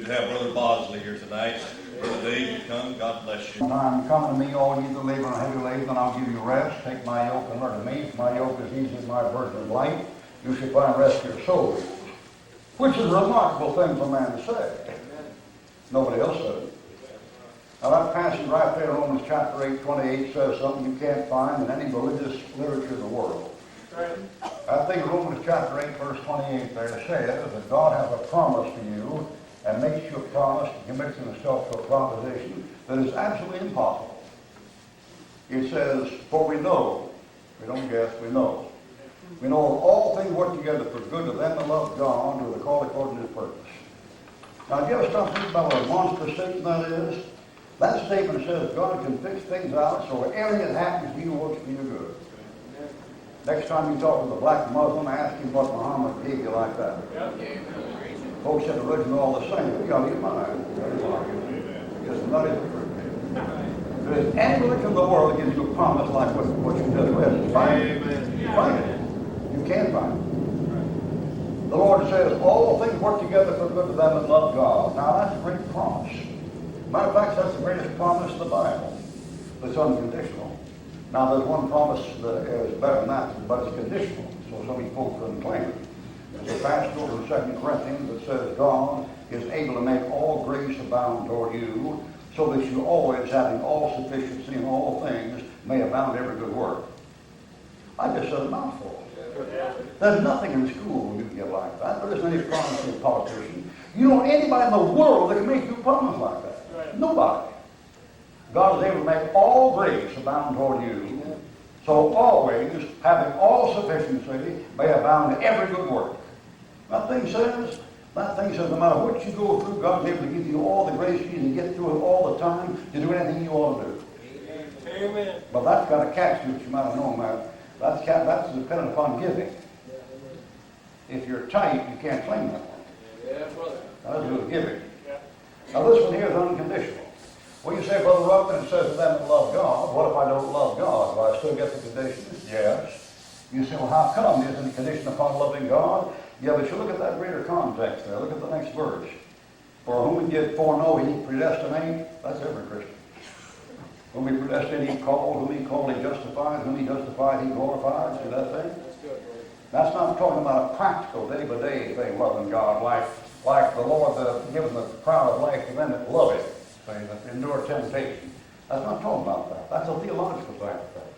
to have Brother Bosley here tonight. Brother Dave, you come. God bless you. Come to me, all you that labor and are heavy laden, and I'll give you rest. Take my yoke and learn of me. For my yoke is easy and my burden is light. You shall find rest for your souls. Which is a remarkable thing for a man to say. Nobody else said it. Now that passage right there, Romans chapter 8:28, says something you can't find in any religious literature in the world. I think Romans chapter 8, verse 28 there says that God has a promise to you and makes you a promise and commits himself to a proposition that is absolutely impossible. It says, for we know, we don't guess, we know. We know all things work together for good to them that love God, who are called according to his purpose. Now, do you ever stop thinking about what a monstrous statement that is? That statement says God can fix things out so everything that happens to you works for your good. Next time you talk with a black Muslim, ask him what Muhammad gave you like that. Folks said religion are all the same. You got to get mine. It's not as if there's any religion in the world that gives you a promise like what you just read. Find it. Find it. You can't find it. The Lord says, all things work together for good to them that love God. Now that's a great promise. Matter of fact, that's the greatest promise in the Bible. It's unconditional. Now there's one promise that is better than that, but it's conditional. So some people couldn't claim it. There's a passage over in 2 Corinthians that says God is able to make all grace abound toward you, so that you always, having all sufficiency in all things, may abound every good work. I just said a mouthful. There's nothing in school you can get like that. There isn't any promise to a politician. You don't know anybody in the world that can make you a promise like that. Nobody. God is able to make all grace abound toward you, so always, having all sufficiency, may abound to every good work. That thing says, no matter what you go through, God's able to give you all the grace you need to get through it all the time to do anything you want to do. Amen. But that's got a catch to it, you might have known that. That's dependent upon giving. If you're tight, you can't claim that one. Yeah, brother. That's to do with giving. Now this one here is unconditional. Well, you say, Brother Ruckman, it says to them that love God. What if I don't love God? Do I still get the conditions? Yes. You say, well, how come? Isn't a condition upon loving God? Yeah, but you look at that greater context there. Look at the next verse. For whom he did foreknow, he predestinate. That's every Christian. Whom he predestined, he called. Whom he called, he justified. Whom he justified, he glorified. See that thing? That's not talking about a practical day-by-day thing, loving God, like the Lord giving the crown of life to them that love it. That endure temptation. That's not talking about that. That's a theological side of things.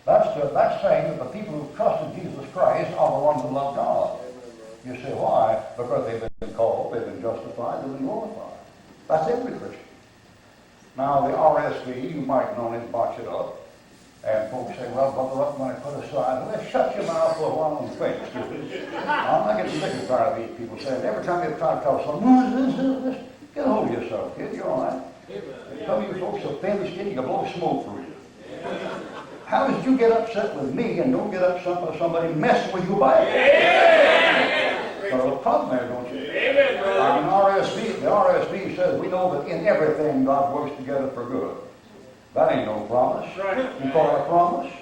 That's saying that the people who trust in Jesus Christ are the ones that love God. You say, why? Because they've been called, they've been justified, they've been glorified. That's every Christian. Now, the RSV, you might know it, botch it up. And folks say, well, Brother Ruckman, I put aside. Well, shut your mouth for a while and think, stupid. I'm getting sick and tired of these people saying, every time you try to tell someone, get a hold of yourself, kid. You're all right. Some of you folks are thin skin, you can blow smoke through you. How did you get upset with me and don't get upset with somebody messing with you by it? Got a little problem there, don't you? The RSV says, we know that in everything God works together for good. That ain't no promise. You call it a promise?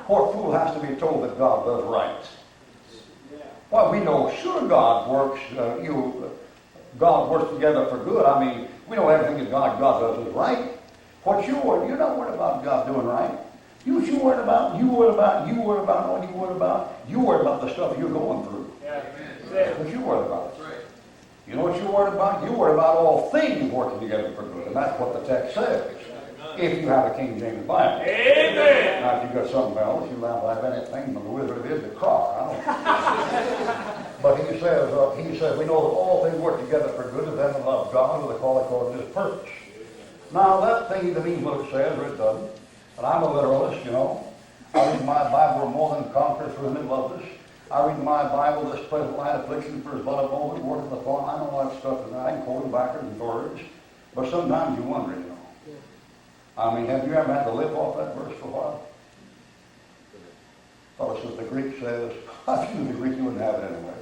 Poor fool has to be told that God does right. Well, we know, sure, God works together for good. I mean, we know everything that God does is right. What you're not worried about God doing right. You worry about the stuff you're going through. That's what you worry about. You know what you worry about? You worry about all things working together for good. And that's what the text says. If you have a King James Bible. Amen. Now, if you've got something else, you'll have anything, but the wizard is a crock. But he says, we know that all things work together for good to them that love God, who they call according to his purpose. Now, that thing either means what it says or it doesn't. And I'm a literalist, you know. I read my Bible, more than conquerors through him that loved us. I read my Bible, this present light affliction for his blood of moment, word of the thorn. I know all that stuff, and I can quote them backwards and forwards. But sometimes you wonder, you know. I mean, have you ever had to live off that verse for a while? Well, since the Greek says, if you knew the Greek, you wouldn't have it anyway.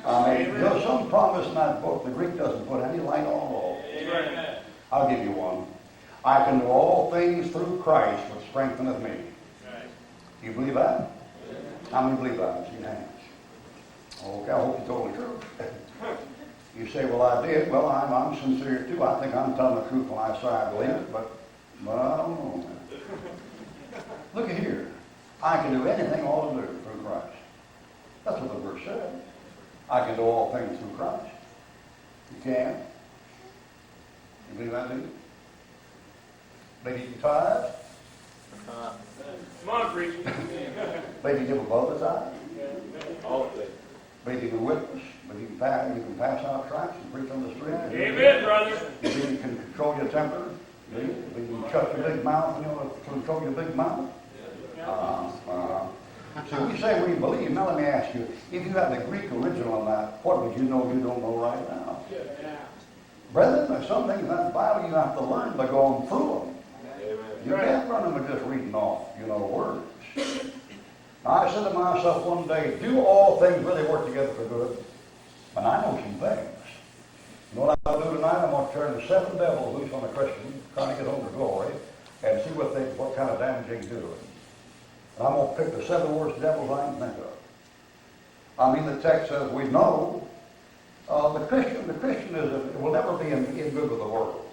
I mean, there's some promise in that book. The Greek doesn't put any light on at all. Amen. I'll give you one. I can do all things through Christ which strengtheneth me. Do you believe that? How many believe that? See hands. Okay, I hope you told the truth. You say, well, I did. Well, I'm sincere too. I think I'm telling the truth when I say I believe it, but I don't know, man. Look at here. I can do anything all to do through Christ. That's what the verse said. I can do all things through Christ. You can. You believe that, do you? Maybe you can tithe. Come on, preacher. Maybe you give above the tithe. All of it. Maybe you can witness. Maybe you can pass out tracts and preach on the street. Amen, brother. Maybe you can control your temper. Maybe you can shut your big mouth, control your big mouth. So we say we believe. Now let me ask you, if you had the Greek original on that, what would you know you don't know right now? Brethren, there's some things in that Bible you have to learn by going through them. You can't learn them by just reading off, words. Now, I said to myself one day, do all things really work together for good? And I know some things. You know what I'll do tonight? I'm going to turn the 7 devils loose on a Christian, trying to get home to glory, and see what kind of damage they can do to him. And I'm going to pick the 7 worst devils I can think of. I mean, the text says we know the Christian will never be in good with the world.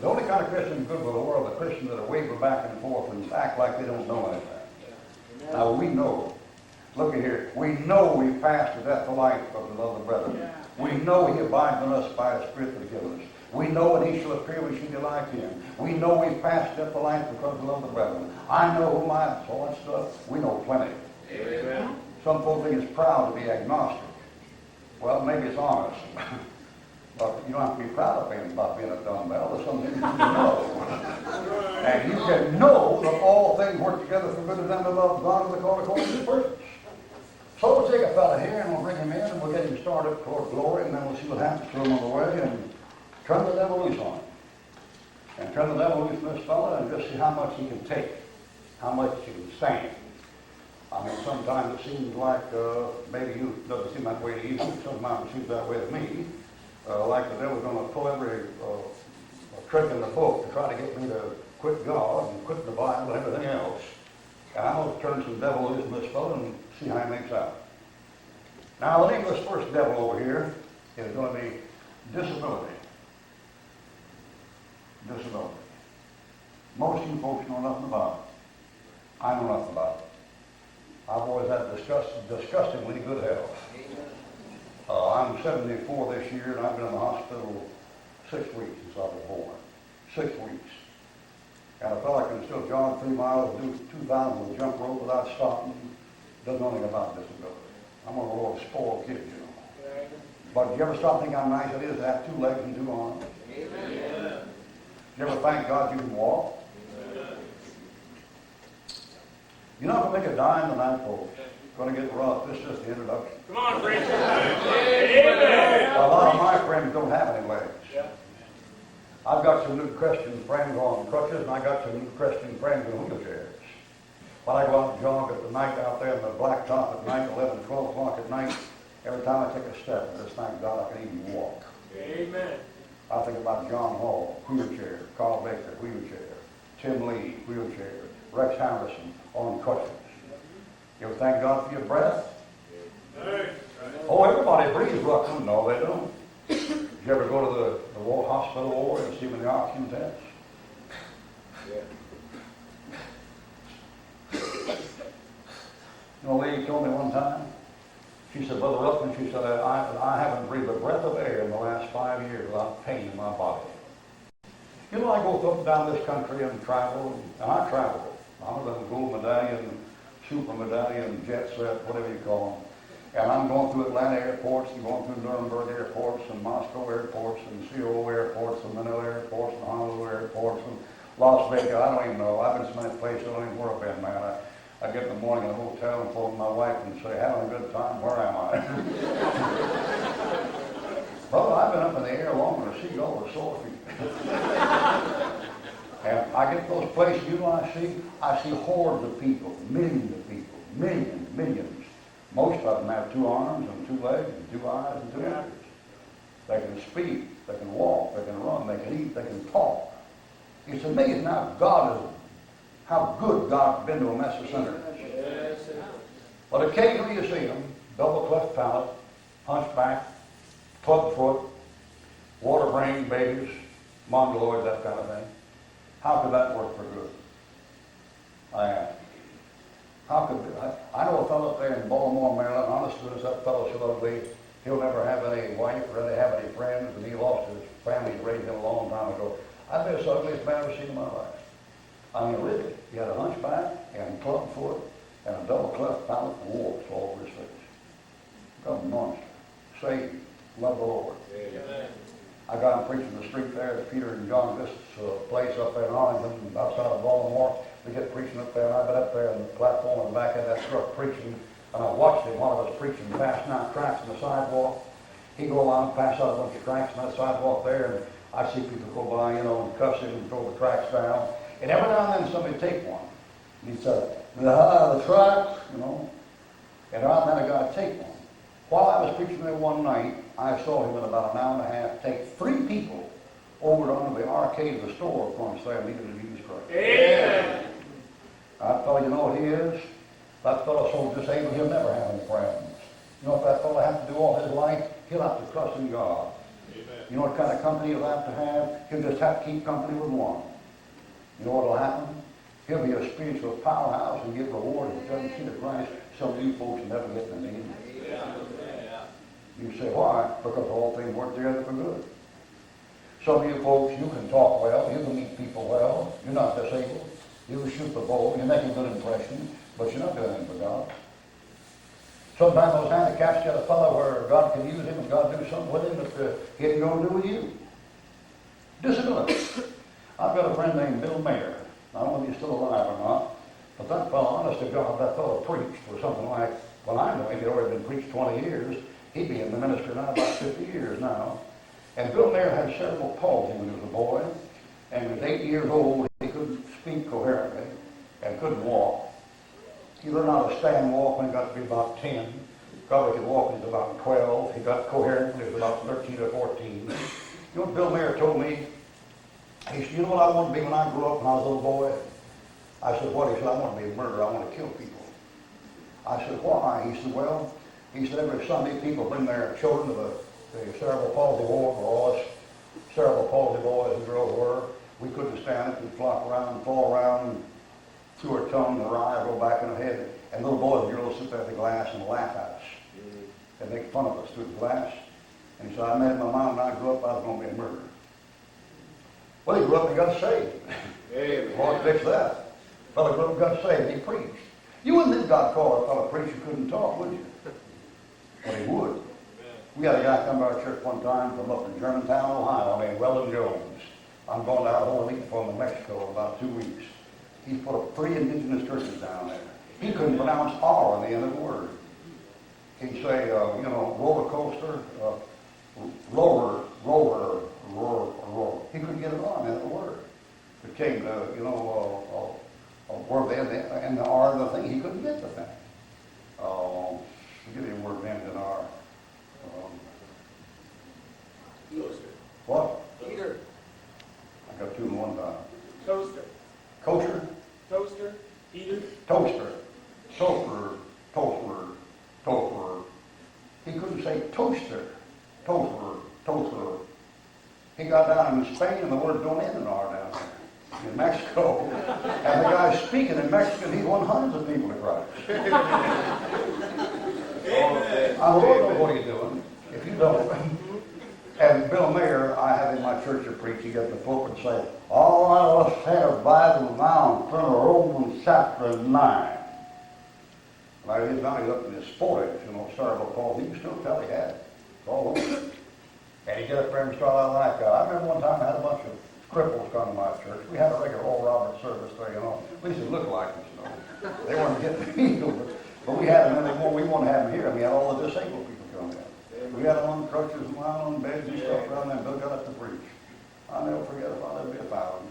The only kind of Christian good with the world, the Christians that are waver back and forth and act like they don't know anything. Now we know. Look at here. We know we passed the death to life of the love of the brethren. We know he abides in us by his Spirit that gives us. We know when he shall appear, we shall be like him. We know we passed death to life because of the love of the brethren. I know whom I am, all that stuff. We know plenty. Amen. Some folks think it's proud to be agnostic. Well, maybe it's honest. But you don't have to be proud about being a dumbbell. There's some things you can know. And you can know that all things work together for good to them that love God and the called according to his purpose. So we'll take a fella here and we'll bring him in and we'll get him started toward glory, and then we'll see what happens to him on the way and turn the devil loose on him. And turn the devil loose on this fella and just see how much he can take, how much he can stand. I mean, sometimes it seems like maybe you doesn't seem that way to you. Sometimes it seems that way to me. Like the devil's going to pull every trick in the book to try to get me to quit God and quit the Bible and everything else. And I'm going to turn some devil loose in this fellow and see how he makes out. Now, the name of this first devil over here is going to be disability. Disability. Most of you folks know nothing about it. I know nothing about it. I've always had disgustingly good health. I'm 74 this year, and I've been in the hospital 6 weeks since I was born. 6 weeks. And a fella can still jog 3 miles and do 2,000 with a jump rope without stopping. Doesn't know anything about disability. I'm one of those spoiled kids, But do you ever stop thinking how nice it is to have 2 legs and 2 arms? Amen. You ever thank God you can walk? Amen. You're not going to make a dime tonight, folks. It's going to get rough. This is just the introduction. Come on, preacher. Amen. A lot of my friends don't have any legs. I've got some new Christian friends on crutches, and I got some new Christian friends in wheelchairs. When I go out and jog at the night out there in the blacktop at night, 11, 12 o'clock at night, every time I take a step, I just thank God I can even walk. Amen. I think about John Hall, wheelchair, Carl Baker, wheelchair, Tim Lee, wheelchair, Rex Harrison on crutches. You ever thank God for your breath? Oh, everybody breathes, Ruckman. No, they don't. Did you ever go to the War Hospital ward and see when the oxygen test? You know, a lady told me one time, she said, Brother Ruckman, she said, I haven't breathed a breath of air in the last 5 years without pain in my body. You know, I go up and down this country and travel, and I travel. I'm a gold medallion, super medallion, jet set, whatever you call them. And I'm going through Atlanta airports and going through Nuremberg airports and Moscow airports and Seoul airports and Manila airports and Honolulu airports and Las Vegas. I don't even know. I've been so many places I don't even know where I've been, man. I get in the morning in a hotel and phone my wife and say, having a good time, where am I? Brother, I've been up in the air longer than a seagull with sore feet. And I get those places, you know what I see? I see hordes of people, millions, millions. Most of them have 2 arms and 2 legs and 2 eyes and 2 ears. They can speak, they can walk, they can run, they can eat, they can talk. It's amazing how good God's been to a mess of sinners. But occasionally you see them, double cleft palate, hunchback, clubfoot, water brain babies, mongoloids, that kind of thing. How could that work for good? I ask. How could, I know a fellow up there in Baltimore, Maryland, honest to goodness, that fellow should ugly. He'll never have any wife or really have any friends, and he lost his family, he raised him a long time ago. I bet it's the ugliest man I've ever seen in my life. I mean, really, he had a hunchback and clubfoot and a double cleft palate and warts all over his face. God, a monster. Saved. Love the Lord. Amen. I got him preaching the street there at Peter and John Vist's place up there in Arlington, outside of Baltimore. We get preaching up there, and I've been up there on the platform in the back of that truck preaching, and I watched him while I was preaching, passing out tracks on the sidewalk. He'd go along and pass out a bunch of tracks on that sidewalk there, and I see people go by, and cuss him and throw the tracks down. And every now and then somebody would take one. And he'd say, the tracks, And every now and then a guy would take one. While I was preaching there one night, I saw him in about an hour and a half take 3 people over onto the arcade of the store across there and leading to Jesus Christ. Amen. That fellow, you know what he is? That fellow so disabled he'll never have any friends. You know what that fellow has to do all his life? He'll have to trust in God. Amen. You know what kind of company he'll have to have? He'll just have to keep company with one. You know what will happen? He'll be a spiritual powerhouse and get rewarded with the seed of Christ. Some of you folks will never get in the name. You say, why? Because all things work together for good. Some of you folks, you can talk well, you can meet people well, you're not disabled, you can shoot the bow, you make a good impression, but you're not doing anything for God. Sometimes those handicaps get a fellow where God can use him and God do something with him that he ain't going to do with you. Disability. I've got a friend named Bill Mayer. I don't know if he's still alive or not, but that fellow, honest to God, that fellow preached for something like, well, I know him, he'd already been preached 20 years. He'd be in the ministry now about 50 years now. And Bill Mayer had cerebral palsy when he was a boy. And he was 8 years old. He couldn't speak coherently and couldn't walk. He learned how to stand and walk when he got to be about 10. Probably could walk when he was about 12. He got coherent when he was about 13 or 14. You know what Bill Mayer told me? He said, you know what I wanted to be when I grew up when I was a little boy? I said, what? He said, I want to be a murderer. I want to kill people. I said, why? He said, well, he said every Sunday people bring their children to the cerebral palsy ward where all us cerebral palsy boys and girls were. We couldn't stand it. We'd flop around and fall around and chew our tongue and our eye go back in our head. And little boys and girls sit there at the glass and laugh at us. And make fun of us through the glass. And he said, I made up my mind when I grew up I was going to be a murderer. Well, he grew up and got saved. Amen. Lord fixed that. Fellow grew up and got saved and he preached. You wouldn't think God called a fellow preacher couldn't talk, would you? But he would. We had a guy come to our church one time from up in Germantown, Ohio, named Weldon Jones. I'm going down to hold a meeting for him in Mexico in about 2 weeks. He's put up 3 indigenous churches down there. He couldn't pronounce R on the end of the word. He'd say, roller coaster, roller. He couldn't get it on the end of the word. It came to, where the and the R of the thing, he couldn't get the thing. Give me a word named in R. Toaster. What? Heater. I got 2 in one time. Toaster. Kosher, Toaster. Heater. toaster, toaster. He couldn't say toaster, toaster. He got down in Spain and the word don't end in R down there. In Mexico. And the guy's speaking in Mexican, he's won hundreds of people to Christ. I Lord knows what he's doing. If you don't. And Bill Mayer, I have in my church a preach, he got the pulpit and say, all right, let's have a Bible now in front of Romans chapter 9. Well, he's now up in his 40s, cerebral palsy. You can still tell he had it. It's all over. And he get up there and start out like that. I remember one time I had a bunch of cripples come to my church. We had a regular Oral Roberts service there, At least it looked like it, They weren't getting healed, but we had them, and we wanted to have them here. We had all the disabled people come in. We had them on crutches and lying on beds and stuff around there. Bill got up to preach. I'll never forget if I'll ever be 1,000.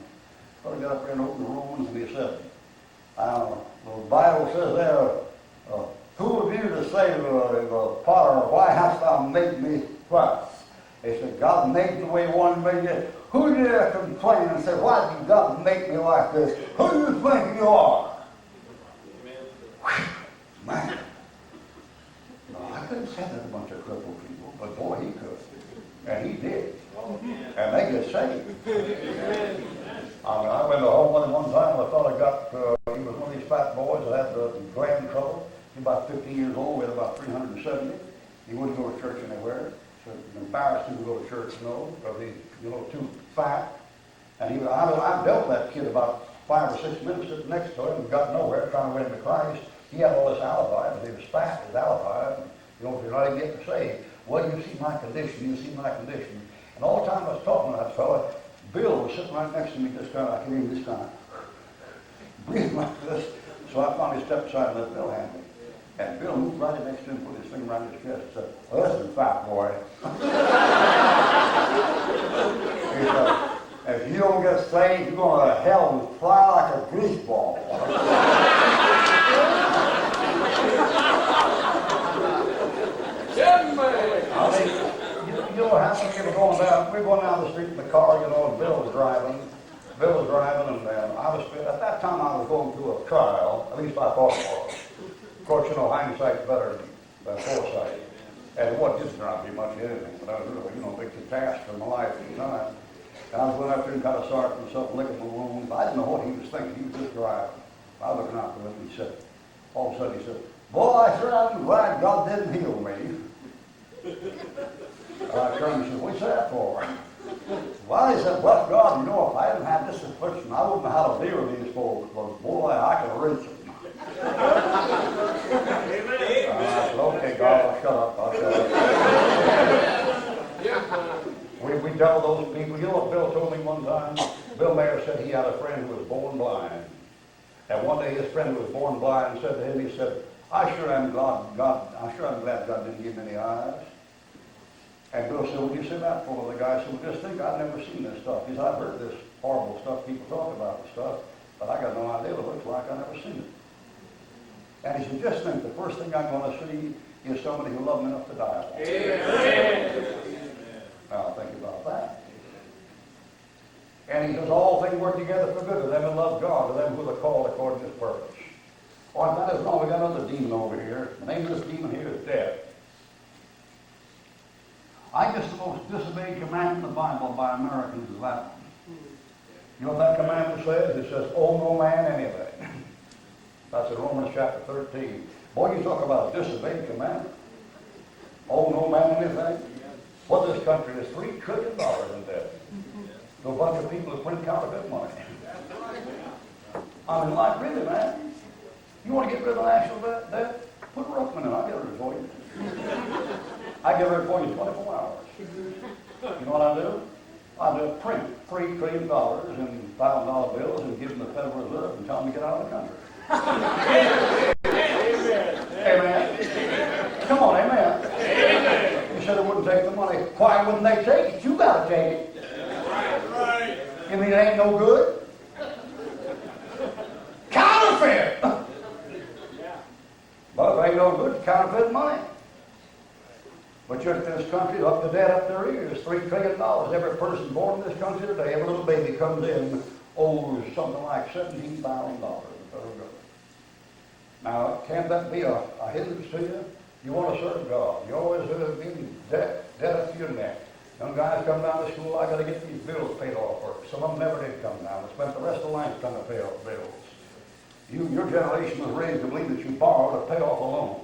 But he got up there and opened the Romans and he said, the Bible says there, who of you to say to the potter, why hast thou made me what? He said, God made the way one made you. Who did complain and say, why did God make me like this? Who do you think you are? Man. No, I couldn't said that a bunch of crippled people, but boy, he could. And he did. And they get saved. I mean, I went to home with him one time, I thought he was one of these fat boys that had the gland trouble. He was about 50 years old, weighed about 370. He wouldn't go to church anywhere. So embarrassed him to go to church, because he's, too fat. And I dealt with that kid about 5 or 6 minutes sitting next to him and got nowhere trying to win him to Christ. He had all this alibi, but he was fat, his alibi. If you're not even getting saved, well, you see my condition, you see my condition. And all the time I was talking to that fella, Bill was sitting right next to me, just kind of, I can hear him just kind of breathing like this. So I finally stepped aside and let Bill handle me. And Bill moved right in next to him, put his finger around his chest and said, "Listen, fat boy." He said, "If you don't get saved, you're going to hell and fly like a grease ball." I mean, you know what happened? We were going down the street in the car, and Bill was driving. And at that time I was going through a trial, at least I thought it was. Of course, hindsight's better than foresight. And it wasn't turn be much of anything, but I was really, big catastrophe in my life at the time. And I was going up there and kind of sorting myself, licking my wounds. I didn't know what he was thinking. He was just driving. I was looking out the window and he said, all of a sudden he said, "Boy, I sure am glad God didn't heal me." And I turned and said, "What's that for?" Well, he said, "Well, God, if I hadn't had this affliction, I wouldn't know how to deal with these folks, but boy, I can reach them." I said, "Okay, God, I'll shut up. We tell those people, you know what Bill told me one time? Bill Mayer said he had a friend who was born blind. And one day his friend who was born blind said to him, he said, I sure am glad God didn't give me any eyes." And Bill said, "What do you say that for?" The guy said, "Well, just think, I've never seen this stuff." He said, "I've heard this horrible stuff, people talk about this stuff, but I got no idea what it looks like. I've never seen it." And he said, "Just think, the first thing I'm going to see is somebody who loved me enough to die for." Amen. Now think about that. And he says, "All things work together for good to them that love God, to them who are called according to his purpose." All right, that is wrong. We got another demon over here. The name of this demon here is death. I guess the most disobeyed commandment in the Bible by Americans is that one. You know what that commandment says? It says, "Owe no man anything." That's in Romans chapter 13. Boy, you talk about a disobeyed commandment. Owe no man anything. What this country is, $3 trillion in debt. To a bunch of people who print counterfeit money. I mean, like, really, man? You want to get rid of national debt? Put Ruckman in. I'll get rid of it for you. I get rid of it for you in 24 hours. You know what I do? I do print $3 trillion in $1,000 bills and give them the Federal Reserve and tell them to get out of the country. Amen. Amen. Come on, amen. Amen. You said it wouldn't take the money. Why wouldn't they take it? You got to take it. Right. You mean it ain't no good? Counterfeit. But if it ain't no good, it's counterfeit money. But just in this country, up to debt up their ears, $3 trillion. Every person born in this country today, every little baby comes in, owes something like $17,000 to the federal government. Now, can't that be a hindrance to you? You want to serve God. You always be in debt up to your neck. Young guys come down to school, I got to get these bills paid off first. Some of them never did come down. They spent the rest of their life trying to pay off bills. Your generation was raised to believe that you borrow to pay off a loan.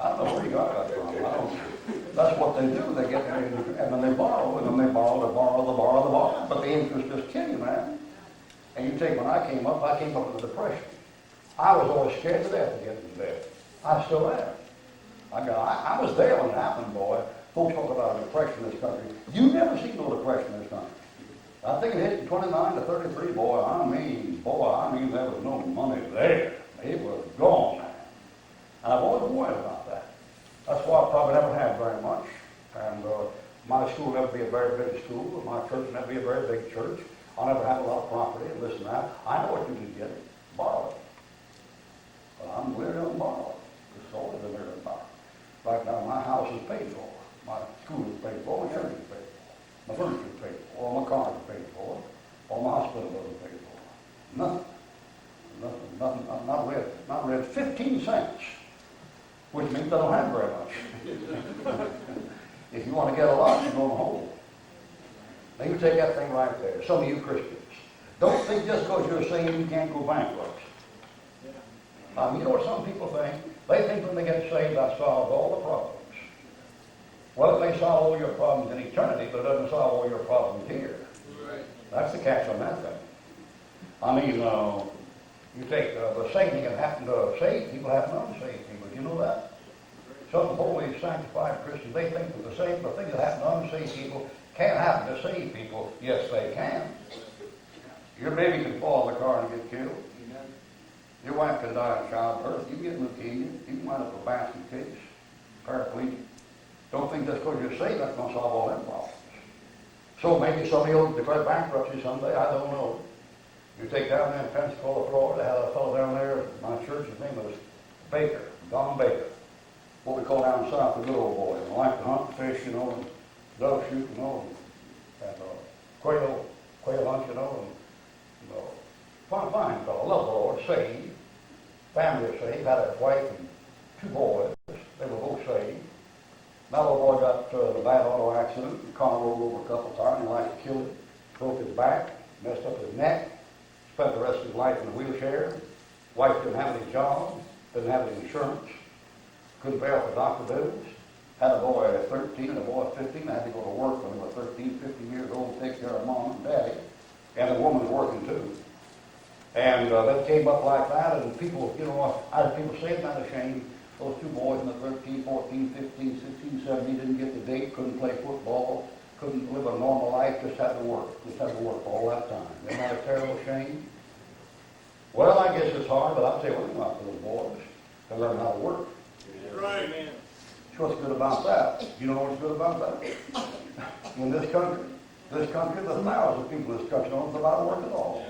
I don't know where you got that from. That's what they do. They get and then they borrow, and then they borrow. But the interest just kill you, man. And you take, when I came up with a depression. I was always scared to death of getting in debt. I still am. I was there when it happened, boy. Folks talk about a depression in this country. You never seen no depression in this country. I think it hit from 29 to 33, boy. I mean, there was no money there. It was gone, man. And I've always worried about that. That's why I probably never had very much. And my school never be a very big school. My church never be a very big church. I never had a lot of property and this and that. I know what you can get. Borrow it. But I'm weird on borrow. It's always a weird about it. Right now, my house is paid for. My school is paid for. My church is paid for. My furniture is paid for. All my cars are paid for. All my hospital bills are paid for. Nothing. Not read 15 cents. Which means I don't have very much. much. If you want to get a lot, you're going to hold. Now you take that thing right there. Some of you Christians, don't think just because you're saved you can't go bankrupt. You know what some people think? They think when they get saved that solves all the problems. Well, it may solve all your problems in eternity, but it doesn't solve all your problems here. That's the catch on that thing. I mean, you take the same thing that happened to saved people happen to unsaved people. Do you know that? Some holy, sanctified Christians, they think that the things that happen to unsaved people can't happen to saved people. Yes, they can. Your baby can fall in the car and get killed. Your wife can die in childbirth. You can get leukemia. You can wind up a basket case, paraplegic. Don't think just because you're saved that's going to solve all them problems. So maybe somebody will declare bankruptcy someday. I don't know. You take down there in Pensacola, Florida, had a fellow down there, my church, his name was Baker, Don Baker. What we call down south, the good old boy. And liked to hunt, fish, and dove shoot, and quail hunt, fine fellow, loved the Lord, saved, family was saved, had a wife and 2 boys. They were both saved. That little boy got in a bad auto accident. The car rolled over a couple of times. He like killed him, broke his back, messed up his neck, spent the rest of his life in a wheelchair. Wife didn't have any job, didn't have any insurance, couldn't pay off the doctor bills. Had a boy at 13 and a boy at 15. They had to go to work when they were 13, 15 years old to take care of mom and daddy. And the woman was working too. And that came up like that, and people, I had people saying that ashamed. Those 2 boys in the 13, 14, 15, 16, 17 didn't get the date, couldn't play football, couldn't live a normal life, just had to work all that time. Isn't that a terrible shame? Well, I guess it's hard, but I'll tell you one thing about those boys. They learn how to work. Right, man. What's good about that? You know what's good about that? In this country, there's thousands of people in this country don't know how to work at all.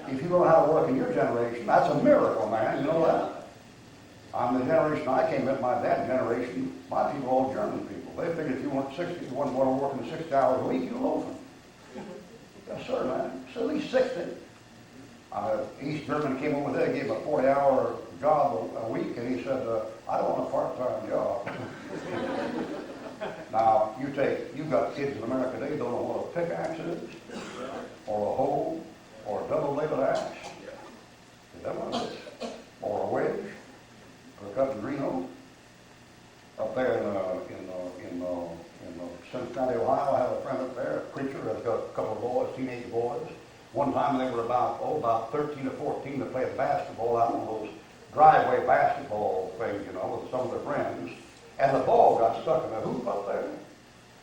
If you learn how to work in your generation, that's a miracle, man. You know that? I'm the generation I came in, my dad's generation, my people all German people. They figured if you weren't 60, you weren't working 60 hours a week, you're loafing. Yes, sir, man. It's at least 60. East German came over there, gave him a 40-hour job a week, and he said, I don't want a part-time job. Now, you've got kids in America, they don't know what a pickaxe is, or a hoe, or a double-bladed axe. Is that what it is? Or a wedge, for cutting green oak. Up there in Cincinnati, Ohio, I have a friend up there, a preacher, that's got a couple of boys, teenage boys. One time they were about 13 or 14, they played basketball out on those driveway basketball things, with some of their friends. And the ball got stuck in the hoop up there.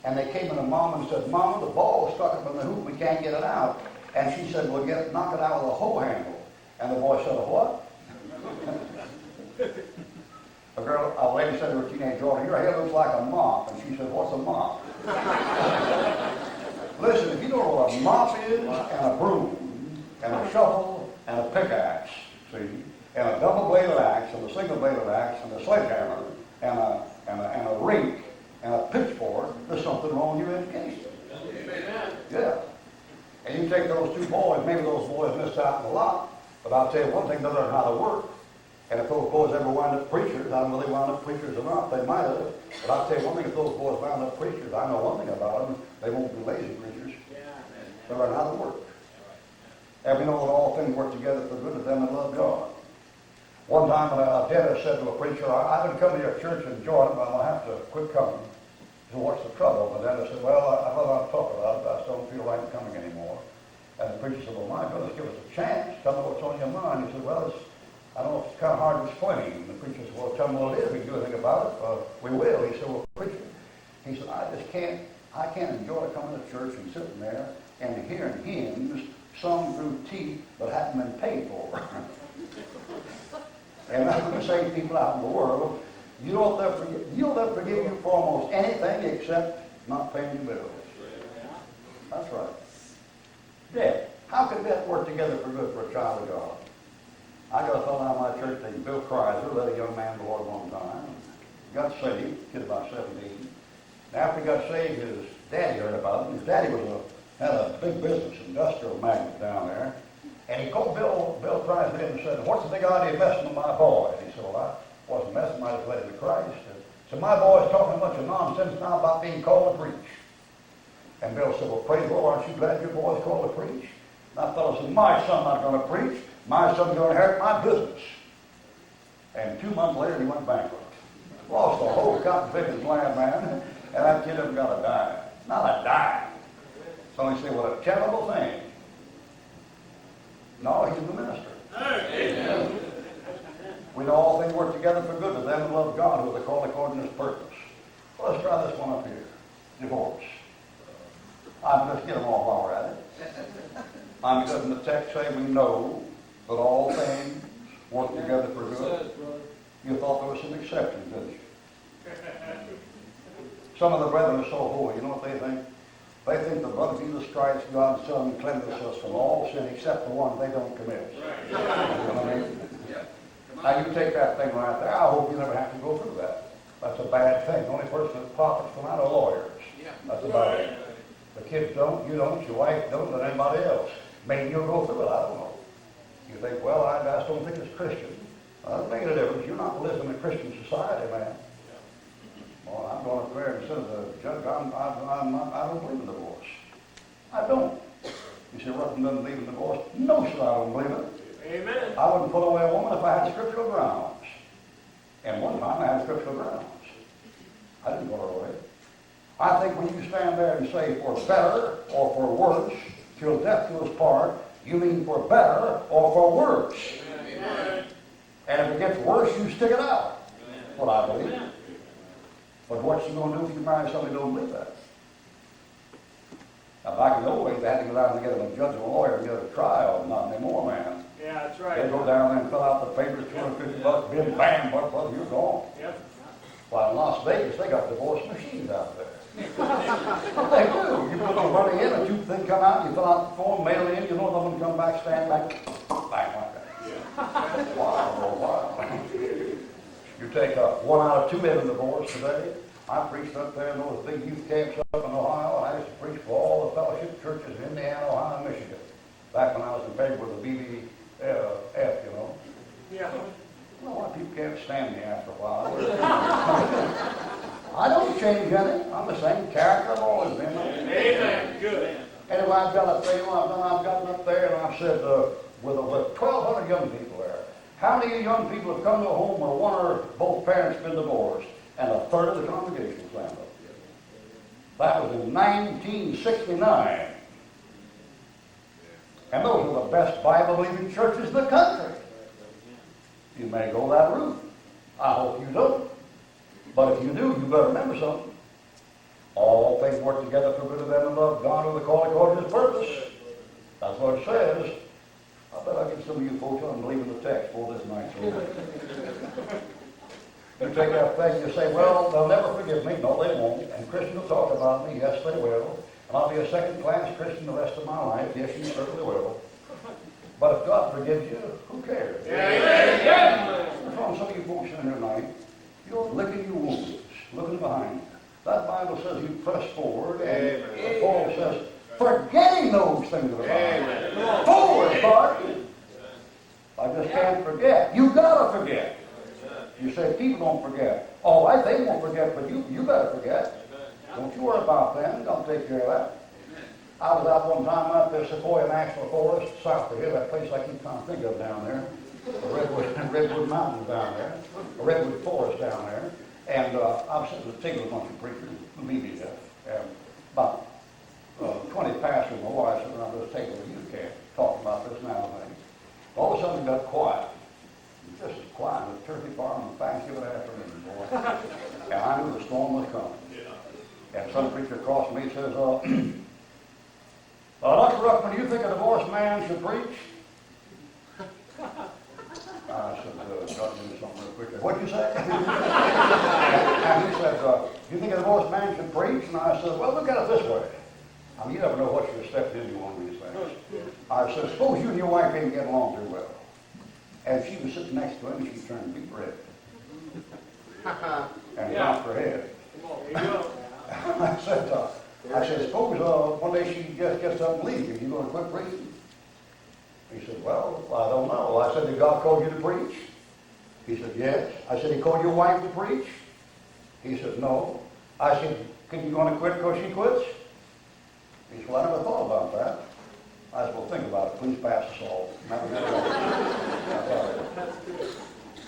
And they came to the mom and said, Mama, the ball is stuck up in the hoop, we can't get it out. And she said, well, knock it out with a hoe handle. And the boy said, a what? A lady said to her teenage daughter, your head looks like a mop. And she said, what's a mop? Listen, if you don't know what a mop is, and a broom, and a shovel, and a pickaxe, see, and a double-bladed axe, and a single-bladed axe, and a sledgehammer, and a rake, and a pitchfork, there's something wrong with your education. Amen. Yeah. And you take those 2 boys, maybe those boys missed out on a lot, but I'll tell you one thing, they learn how to work. And if those boys ever wind up preachers, I don't know if they wound up preachers or not, they might have. But I'll tell you one thing, if those boys wound up preachers, I know one thing about them, they won't be lazy preachers. They learn how to work. And we know that all things work together for good of them that love God. One time a dentist said to a preacher, I've been coming to your church and enjoying it, but I'll have to quit coming. So what's the trouble? And the dentist said, well, I'd rather not talk about it, but I just don't feel like coming anymore. And the preacher said, well, my goodness, give us a chance. Tell me what's on your mind. He said, well, I don't know if it's kind of hard to explain. And the preacher said, well, tell me what it is. We can do anything about it. We will. He said, well, preacher. He said, I can't enjoy coming to church and sitting there and hearing hymns sung through teeth that haven't been paid for. And that's what the same people out in the world. You don't let them forgive you for almost anything except not paying your bills. That's right. Debt. How can debt work together for good for a child of God? I got a fellow out of my church named Bill Kreiser, led a young man to the Lord one time. Got saved, kid about 17. After he got saved, his daddy heard about it. His daddy had a big business, industrial magnate down there. And he called Bill Kreiser in and said, what's the big idea of messing with my boy? And he said, well, I wasn't messing, I just led him to Christ. And So my boy's talking a bunch of nonsense now about being called to preach. And Bill said, well, praise the Lord, aren't you glad your boy's called to preach? And that fellow said, my son's not going to preach. My son's going to inherit my business. And 2 months later, he went bankrupt. Lost the whole cotton picking land, man. And that kid never got a dime. Not a dime. So he said, what a terrible thing. No, he's the minister. Amen. We know all things work together for good to them that love God, who are called according to his purpose. Well, let's try this one up here. Divorce. Let's get them all while we're at it. Doesn't the text say we know that all things work together for good? You thought there was some exceptions, didn't you? Some of the brethren are so holy. You know what they think? They think the blood of Jesus Christ, God's Son, cleanses us from all sin except the one they don't commit. You know what I mean? Now you take that thing right there. I hope you never have to go through that. That's a bad thing. The only person that profits from that are lawyers. That's about it. The kids don't, you don't, your wife don't, and anybody else. Maybe you'll go through it, I don't know. You think, well, I just don't think it's Christian. Doesn't make a difference. You're not living in a Christian society, man. Well, I'm going up there and said to the judge, I don't believe in divorce. I don't. You say, Ruckman doesn't believe in divorce? No, sir, I don't believe it. Amen. I wouldn't put away a woman if I had scriptural grounds. And one time I had scriptural grounds. I didn't put her away. I think when you stand there and say for better or for worse, till death do us part, you mean for better or for worse. Amen. And if it gets worse, you stick it out. That's what I believe. Amen. But what's you going to do if you marry somebody who don't believe that? Now, back in the old days, they had to go down and get a judge and a lawyer and get a trial. Not anymore, man. Yeah, that's right. They go down there and fill out the papers, $250, bim, bam, brother, you're gone. Yep. Well, in Las Vegas, they got divorce machines out there. They do. You put the money in, a tube thing come out, you fill out the form, mail it in, you know the one come back, stand back, bang like that. Wow, wow. You take up 1 out of 2 men in divorce today. I preached up there in those big youth camps up in Ohio, and I used to preach for all the fellowship churches in Indiana, Ohio, and Michigan. Back when I was in favor with the BBF, you know. Yeah. You know why people can't stand me after a while. I don't change any. I'm the same character I've always been. Amen. Good. Anyway, I've got up there, you know, I've gotten up there and I've said, with 1,200 young people there, how many of you young people have come to a home where one or both parents have been divorced? And a third of the congregation slammed up. That was in 1969. And those are the best Bible-believing churches in the country. You may go that route. I hope you don't. But if you do, you better remember something. All things work together for good of them that love God, who are called according to his purpose. That's what it says. I bet I'll get some of you folks on believing the text for this night's over. You take that thing, you say, well, they'll never forgive me. No, they won't. And Christians will talk about me. Yes, they will. And I'll be a second-class Christian the rest of my life. Yes, you certainly will. But if God forgives you, who cares? What's wrong with some of you folks in here tonight? You're licking your wounds, looking behind you. That Bible says you press forward. And Paul says, forgetting those things that are behind you. Forward, Bart. I just can't forget. You got to forget. You say people don't forget. All right, they won't forget, but you better forget. Don't you worry about them. Don't take care of that. I was out one time up at Sequoia National Forest, south of here, that place I keep trying to think of down there. The Redwood Mountains down there. The Redwood Forest down there. And I was sitting at the table with a bunch of preachers, believe me, and about 20 pastors and my wife sitting around this table at a youth camp talking about this now and then. All of a sudden it got quiet. Just as quiet as a turkey farm on Thanksgiving afternoon, boy. And I knew the storm was coming. And some preacher across me says, Dr. Ruckman, do you think a divorced man should preach? I said, God, give me something real quick. What'd you say? And he said, do you think a divorced man should preach? And I said, well, look at it this way. I mean, you never know what you're stepping into one of these things. I said, suppose you and your wife ain't getting along too well. And she was sitting next to him, and she turned deep red. And dropped her head. I said, suppose one day she just gets up and leaves. Are you going to quit preaching? He said, well, I don't know. I said, did God call you to preach? He said, yes. I said, he called your wife to preach? He said, no. I said, can you going to quit because she quits? He said, well, I never thought about that. I said, well, think about it. Please pass the salt.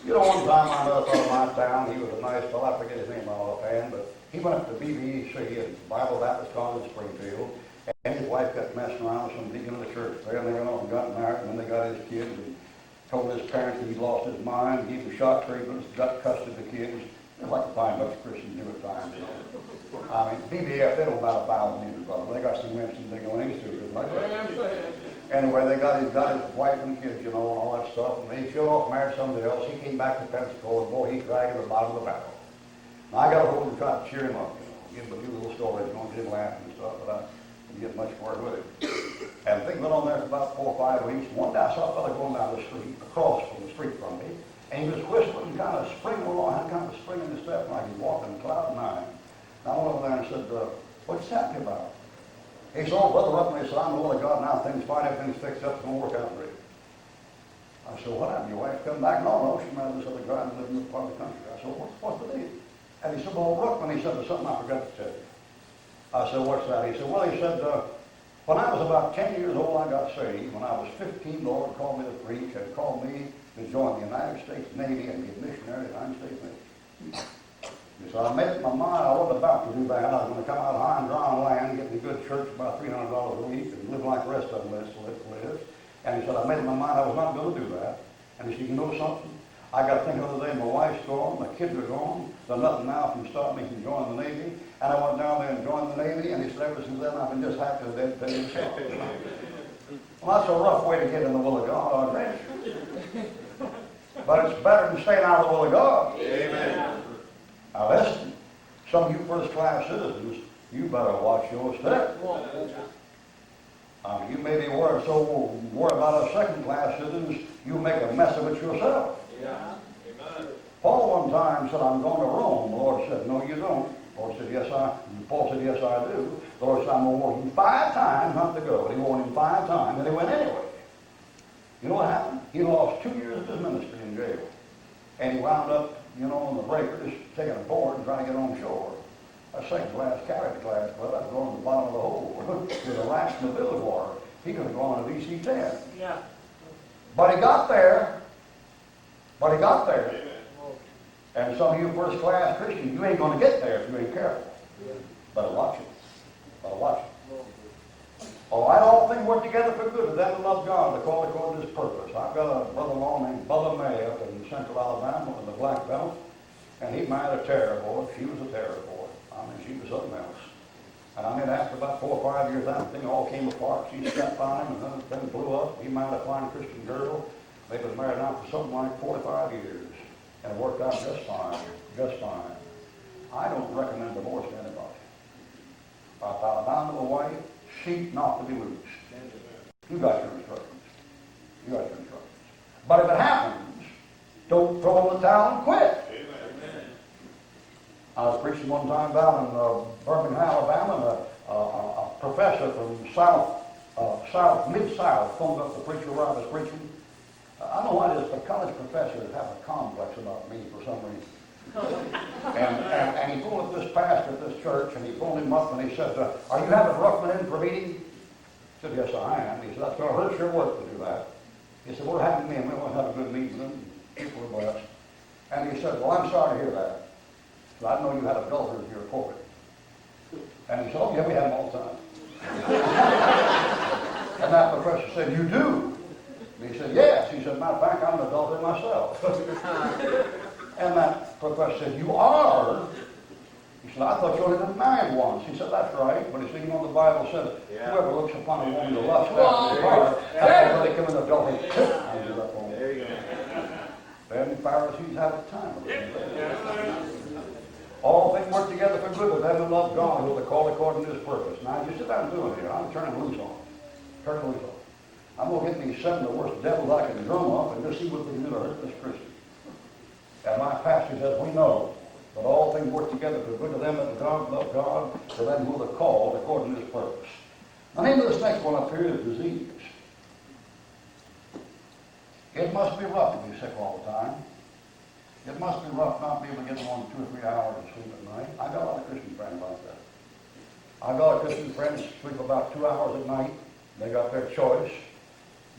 You know, one time I met a fellow in my town. He was a nice fellow. I forget his name offhand, but he went up to BBC at Bible Baptist College in Springfield, and his wife got messing around with some deacon of the church there, and they went off and got married, and then they got his kids and told his parents that he'd lost his mind, gave him shock treatments, got custody of the kids. It's like the fine Dutch Christians do at times. I mean, BBF, they don't about 1,000 either, brother. They got some Winston they go into it like that. Anyway, they got his wife and kids, you know, and all that stuff, and he showed off, married somebody else. He came back to Pensacola, and boy, he dragged him out of the battle. Now, I got a hold of him and tried to cheer him up, you know, give him a few little stories, you know, get him laughing and stuff, but I didn't get much word with him. And things went on there for about 4 or 5 weeks. One day I saw a fellow going down the street, across from the street from me, and he was whistling, kind of springing along, had kind of a spring in his step, like he was walking cloud nine. And I went over there and said, what's that about? He said, oh, Brother Ruckman, he said, I'm the Lord of God now, things fine, everything's fixed up, it's going to work out great. I said, what happened? Your wife come back? No, she married this other guy and lived in this part of the country. I said, what's the deal? And he said, well, Ruckman, he said, there's something I forgot to tell you. I said, what's that? He said, well, he said, when I was about 10 years old, I got saved. When I was 15, the Lord called me to preach and called me to join the United States Navy and be a missionary in the United States Navy. So I made up my mind I wasn't about to do that. I was going to come out of high and dry on land, get in a good church about $300 a week, and live like the rest of them live. And he said, I made up my mind I was not going to do that. And he said, you know something? I got to think of the day my wife's gone, my kids are gone, there's nothing now can stop me from joining the Navy. And I went down there and joined the Navy, and he said, ever since then I've been just happy as they stopped. Well, that's a rough way to get in the will of God, I agree. But it's better than staying out of the will of God. Amen. Now listen, some of you first-class citizens, you better watch your step. You may be worried about us second-class citizens, you make a mess of it yourself. Yeah. Paul one time said, I'm going to Rome. The Lord said, no, you don't. Paul said, Paul said, yes, I do. The Lord said, I'm going to warn you 5 times not to go. And he warned him 5 times, and he went anyway. You know what happened? He lost 2 years of his ministry in jail. And he wound up, you know, on the breakers, taking a board and trying to get on shore. A second-class carriage class, but I'd gone to the bottom of the hole with the racks and the bilge water. He could have gone on a VC-10. Yeah. But he got there. And some of you first-class Christians, you ain't going to get there if you ain't careful. Better watch it. All right, all things work together for good to them that love God, to call according to His purpose. I've got a brother-in-law named Bubba May up in central Alabama in the Black Belt, and he married a terror boy. She was a terror boy. I mean, she was something else. And I mean, after about 4 or 5 years, that thing all came apart. She stepped on him, and then the thing blew up. He married a fine Christian girl. They've been married now for something like 45 years, and it worked out just fine. I don't recommend divorce to anybody. If I found a wife, sheep not to be loose. You got your instructions. But if it happens, don't throw in the towel and quit. I was preaching one time down in Birmingham, Alabama, and a professor from Mid-South phoned up the preacher where I was preaching. I don't know why it is, but college professors have a complex about me for some reason. and he phoned up this pastor at this church, and he phoned him up, and he said, are you having Ruckman in for a meeting? He said, yes, I am. He said, that's going to hurt your work to do that. He said, we're having me, and we want to have a good meeting with them. People are blessed. And he said, well, I'm sorry to hear that. So I know you had adulterers in your pulpit. And he said, oh, yeah, we have them all the time. And that professor said, you do? And he said, yes. He said, matter of fact, I'm an adulterer myself. And that professor said, you are? He said, I thought you only been married once. He said, that's right. But he said, you know, the Bible said, whoever looks upon a woman to lust after the heart, that's already committed adultery. There you go. Then the Pharisees had the time of it. All things work together for good with them who love God, who are called according to His purpose. Now, you sit down and do it here. I'm turning loose on. I'm going to get these 7 of the worst devils I can drum up and just see what they can do to hurt this Christian. And my pastor says, we know that all things work together for good to them that love God, to them who are called according to His purpose. The name of this next one up here is disease. It must be rough to be sick all the time. It must be rough not being able to get more than 2 or 3 hours of sleep at night. I got a lot of Christian friends like that. I got a Christian friends that sleep about 2 hours at night. They got their choice.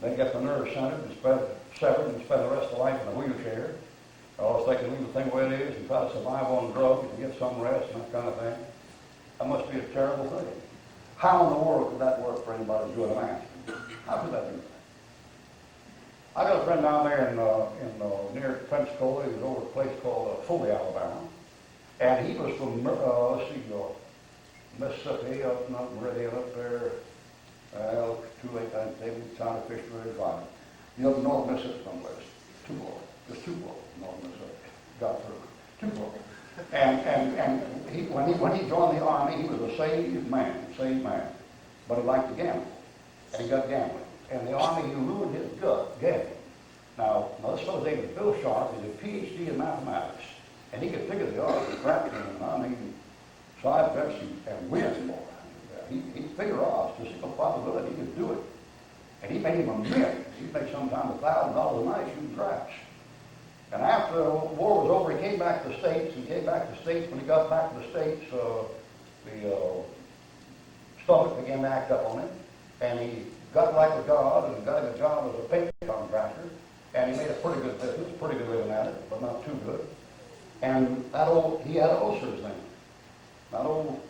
They get the nerve severed and spend the rest of their life in a wheelchair. Or else they can leave the thing the way it is and try to survive on drugs and get some rest and that kind of thing. That must be a terrible thing. How in the world could that work for anybody to do it? I'm asking. How could that do that? I got a friend down there near Pensacola. He was over at a place called Foley, Alabama. And he was from, Mississippi, up Meridian, up there. Too late that day, we trying to fish for his life. You know, North Mississippi someplace. Tupelo. Just Tupelo, North Mississippi. Got through. Tupelo. And when he joined the Army, he was a saved man. But he liked to gamble. And he got gambling. And the Army, he ruined his gut gambling. Now this fellow's name is Bill Sharp. He's a PhD in mathematics. And he could figure the odds and crap in it. I mean, side bets and win more. He'd figure odds to see the probability he could do it. And he made him a mint. He'd make sometimes $1,000 a night shooting craps. And after the war was over, he came back to the States. When he got back to the States, the stomach began to act up on him. And he got like a god and got a job as a paint contractor. And he made a pretty good business, pretty good living at it, but not too good. And he had ulcers then. That old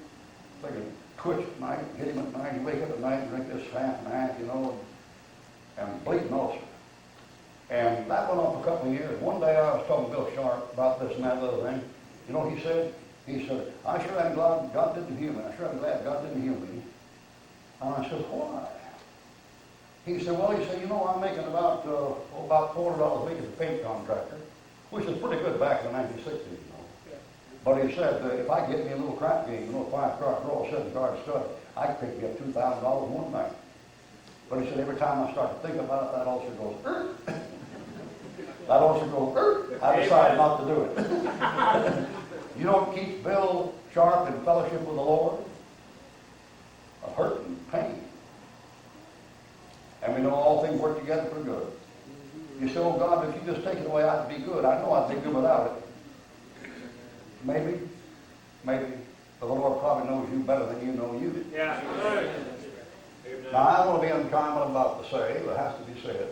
thing twitch at night, hit him at night, you wake up at night and drink this half and half, and bleeding ulcer. And that went on for a couple of years. One day I was talking to Bill Sharp about this and that other thing. You know what he said? He said, I sure am glad God didn't heal me. I sure am glad God didn't heal me. And I said, why? He said, I'm making about $400 a week as a paint contractor, which is pretty good back in the 1960s, But he said, if I get me a little crap game, 5-card draw, 7-card stud, I could pick me up $2,000 one night. But he said, every time I start to think about it, that ulcer goes, That ulcer goes, I decided not to do it. You know what keeps Bill Sharp in fellowship with the Lord? A hurt and pain. And we know all things work together for good. You say, oh God, if you just take it away, I'd be good. I know I'd be good without it. Maybe. But the Lord probably knows you better than you know you. Yeah. Now, I don't want to be unkind what I'm about to say, but it has to be said.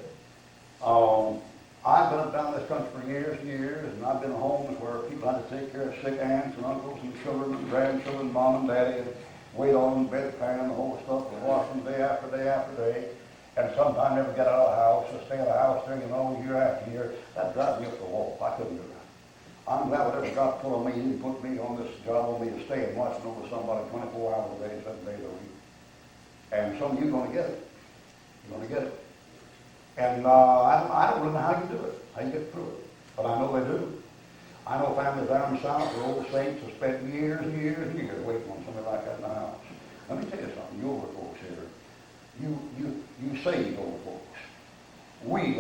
I've been up down this country for years and years, and I've been in homes where people had to take care of sick aunts and uncles and children and grandchildren, mom and daddy, and wait on them, bedpan, the whole stuff, and wash them day after day after day. And sometimes never get out of the house, or stay in the house there, year after year. That drives me up the wall. I couldn't do that. I'm glad whatever God put on me, He put me on this job on me to stay and watch over somebody 24 hours a day, 7 days a week. And some of you are going to get it. You're going to get it. And I don't really know how you do it, how you get through it. But I know they do. I know families down south where old saints have spent years and years and years waiting on somebody like that in the house. Let me tell you something, you older folks here. You saved old folks. We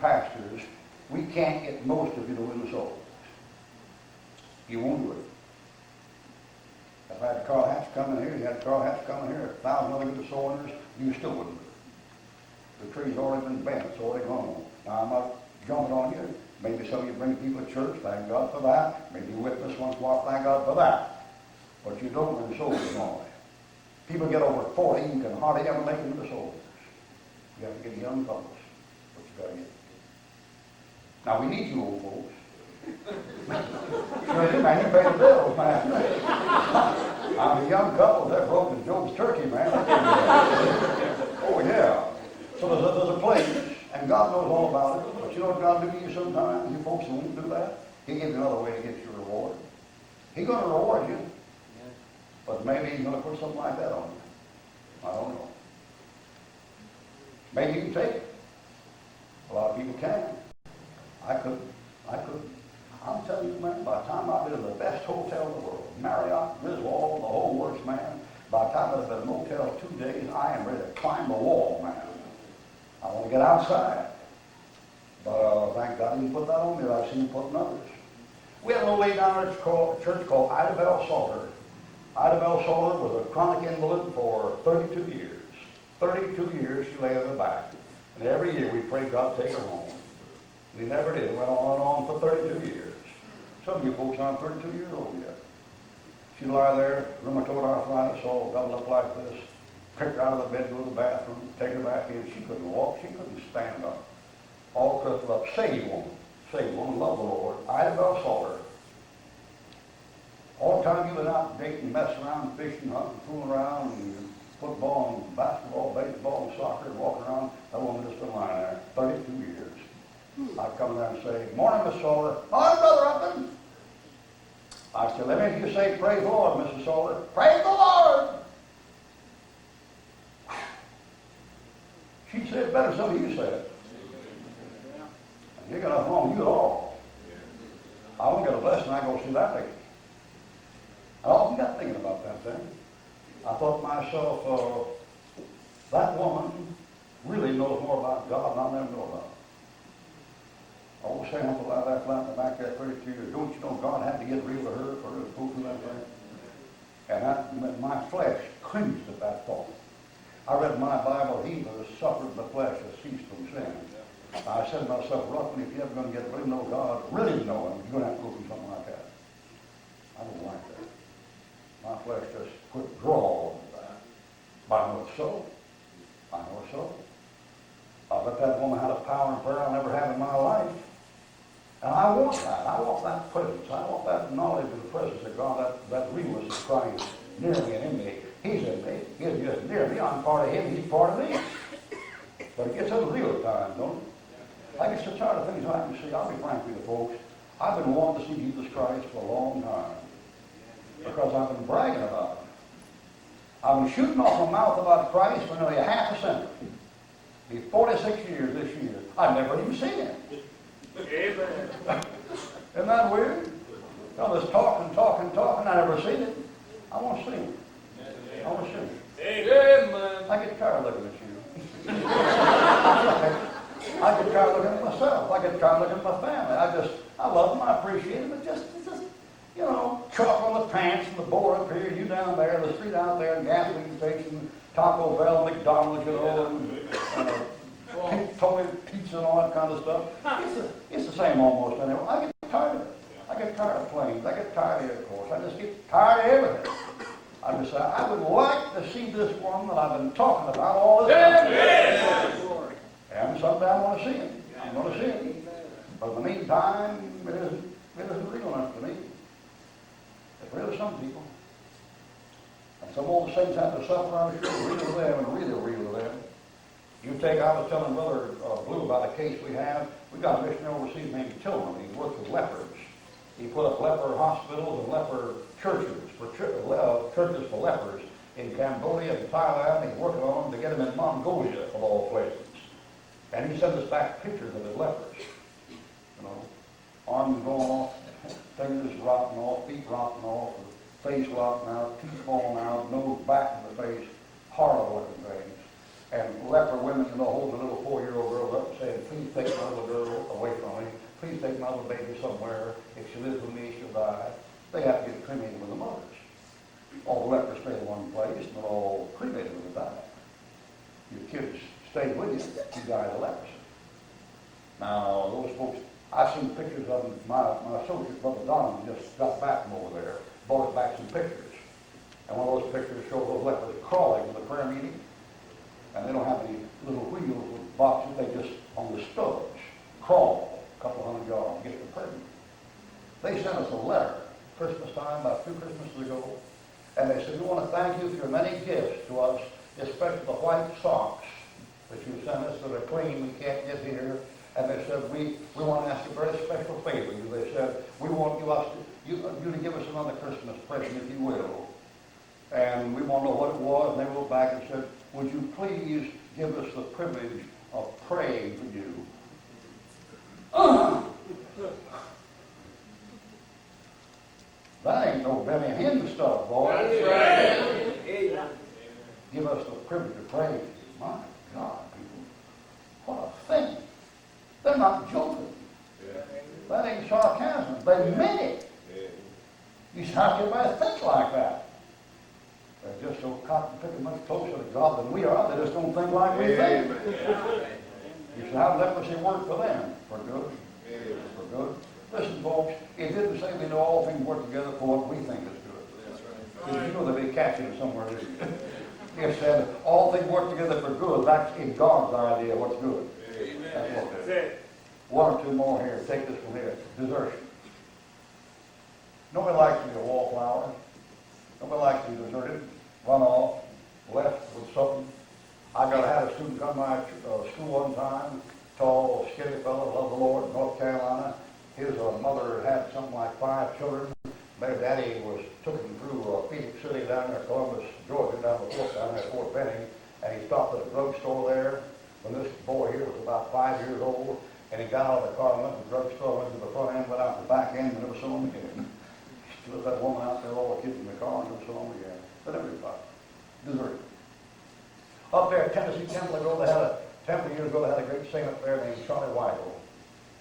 pastors, we can't get most of you to win the souls. You won't do it. If I had Carl Hatch coming here, you had Carl Hatch coming here, 1,000 other good soul winners, you still wouldn't do it. The tree's already been bent, it's already grown. Now, I'm not jumping on you. Maybe some of you bring people to church, thank God for that. Maybe you witness once in a while, thank God for that. But you don't win souls normally. People get over 40 and can hardly ever make it into soul winners. You have to get young fellows, but you got to get. Now, we need you old folks. Sure do, man. You pay the bills, man. I'm a young couple. They're broken Job's turkey, man. Oh, yeah. So there's a place, and God knows all about it. But you know what God will do to you sometimes? You folks who won't do that, He gives you another way to get your reward. He's going to reward you. But maybe He's going to put something like that on you. I don't know. Maybe you can take it. A lot of people can. I couldn't. I'm telling you, man, by the time I've been in the best hotel in the world, Marriott, Griswold, the whole works, man, by the time I've been in a motel 2 days, I am ready to climb the wall, man. I want to get outside. But thank God He didn't put that on me. I've seen Him put in others. We had a little lady down at a church called Ida Bell Salter. Ida Bell Salter was a chronic invalid for 32 years. 32 years she lay on her back. And every year we prayed God take her home. He never did. Went on and on for 32 years. Some of you folks aren't 32 years old yet. She'd lie there, rheumatoid arthritis, all doubled up like this. Pick her out of the bed, go to the bathroom, take her back in. She couldn't walk. She couldn't stand up. All crusted up. Saved woman. Saved woman. Love the Lord. I never saw her. All the time you've been out dating, messing around, fishing, hunting, fooling around, and football and basketball, baseball and soccer, and walking around, that woman just been lying there 32 years. I'd come there and say, "Morning, Miss Sawyer." "Morning, Brother Ruckman." I said, "Let me hear you say, 'Praise the Lord,' Mrs. Sawyer." "Praise the Lord." She said better some of you said. You got nothing wrong with you at all. I only got a blessing, I go see that lady. I often got thinking about that thing. I thought to myself, that woman really knows more about God than I'll never know about. I always say something like that flat in the back there 32 years. Don't you know God had to get real to her for her to go through that thing? And my flesh cringed at that thought. I read in my Bible, he that has suffered in the flesh has ceased from sin. I said to myself, Ruckman, if you're ever going to get to really know God, really know him, you're going to have to go through something like that. I don't like that. My flesh just quit drawing that. But I know it's so. I know it's so. I bet that woman had a power and prayer I never had in my life. And I want that. I want that presence. I want that knowledge of the presence of God, that realness of Christ near me and in me. He's in me. He's just near me. I'm part of him. He's part of me. But it gets unreal at times, don't it? I get so tired of things I can see. I'll be frank with you folks. I've been wanting to see Jesus Christ for a long time. Because I've been bragging about him. I've been shooting off my mouth about Christ for nearly half a century. It'll be 46 years this year. I've never even seen him. Amen. Isn't that weird? I'm just talking. I never seen it. I want to see him. I want to see him. Amen. I get tired looking at you. I get tired looking at myself. I get tired looking at my family. I love them. I appreciate them. But just truck on the pants and the board up here, you down there, the street out there, and gasoline station, Taco Bell, McDonald's, Tony Pizza and all that kind of stuff. It's the same almost anyway. I get tired of it. I get tired of planes. I get tired of airports. I just get tired of everything. I just say, I would like to see this one that I've been talking about all this time. And someday I want to see him. I'm going to see him. But in the meantime, it isn't real enough to me. It's real to some people. And some old saints have to suffer, I'm sure, real to them and really real to them. I was telling Brother Blue about a case we have. We got a missionary overseas named Tillman. He works with lepers. He put up leper hospitals and leper churches churches for lepers in Cambodia and Thailand. He's working on them to get them in Mongolia, of all places. And he sent us back pictures of his lepers. Arms going off, fingers rotting off, feet rotting off, face rotting out, teeth falling out, nose back to the face, horrible looking things. And leper women, hold the little 4-year-old girls up and saying, "Please take my little girl away from me. Please take my little baby somewhere. If she lives with me, she'll die." They have to get cremated with the mothers. All the lepers stay in one place, and they're all cremated when they die. Your kids stay with you, you die of leprosy. Now, those folks, I've seen pictures of them. My associate, Brother Donovan, just got back from over there, brought back some pictures. And one of those pictures shows those lepers crawling to the prayer meeting. And they don't have any little wheels with boxes. They just, on the stubs, crawl a couple hundred yards to get to the prayer meeting. They sent us a letter Christmas time, about 2 Christmases ago. And they said, "We want to thank you for your many gifts to us, especially the white socks that you sent us that are clean, we can't get here." And they said, we want to ask a very special favor of you. They said, "We want you to give us another Christmas present, if you will. And we want to know what it was." And they wrote back and said, "Would you please give us the privilege of praying for you?" That ain't no belly and hen stuff, boy. That's right. Give us the privilege of praying. My God, people. What a thing. They're not joking. That ain't sarcasm. They meant it. You see how everybody thinks like that. They're just so cotton picking much closer to God than we are. They just don't think like we think. You see how leprosy worked for them? For good. for good. Listen, folks, it didn't say we know all things work together for what we think is good. You know they'd be catching it somewhere, didn't you? It said all things work together for good. That's in God's idea of what's good. That's what it is. One or two more here. Take this one here. Desertion. Nobody likes to be a wallflower. Nobody likes to be deserted, run off, left with something. I had a student come to my school one time, tall, skinny fellow, loved the Lord, North Carolina. His mother had something like 5 children. Their daddy took him through Phoenix City down there, Columbus, Georgia, down there at Fort Benning, and he stopped at a drugstore there when this boy here was about 5 years old, and he got out of the car and went to the drugstore, went to the front end, went out the back end, and never saw him again. There was that woman out there, all the kids in the car, and never saw him again. But everybody, deserted. Up there at Tennessee Temple, years ago, they had a great saint up there named Charlie Weigel.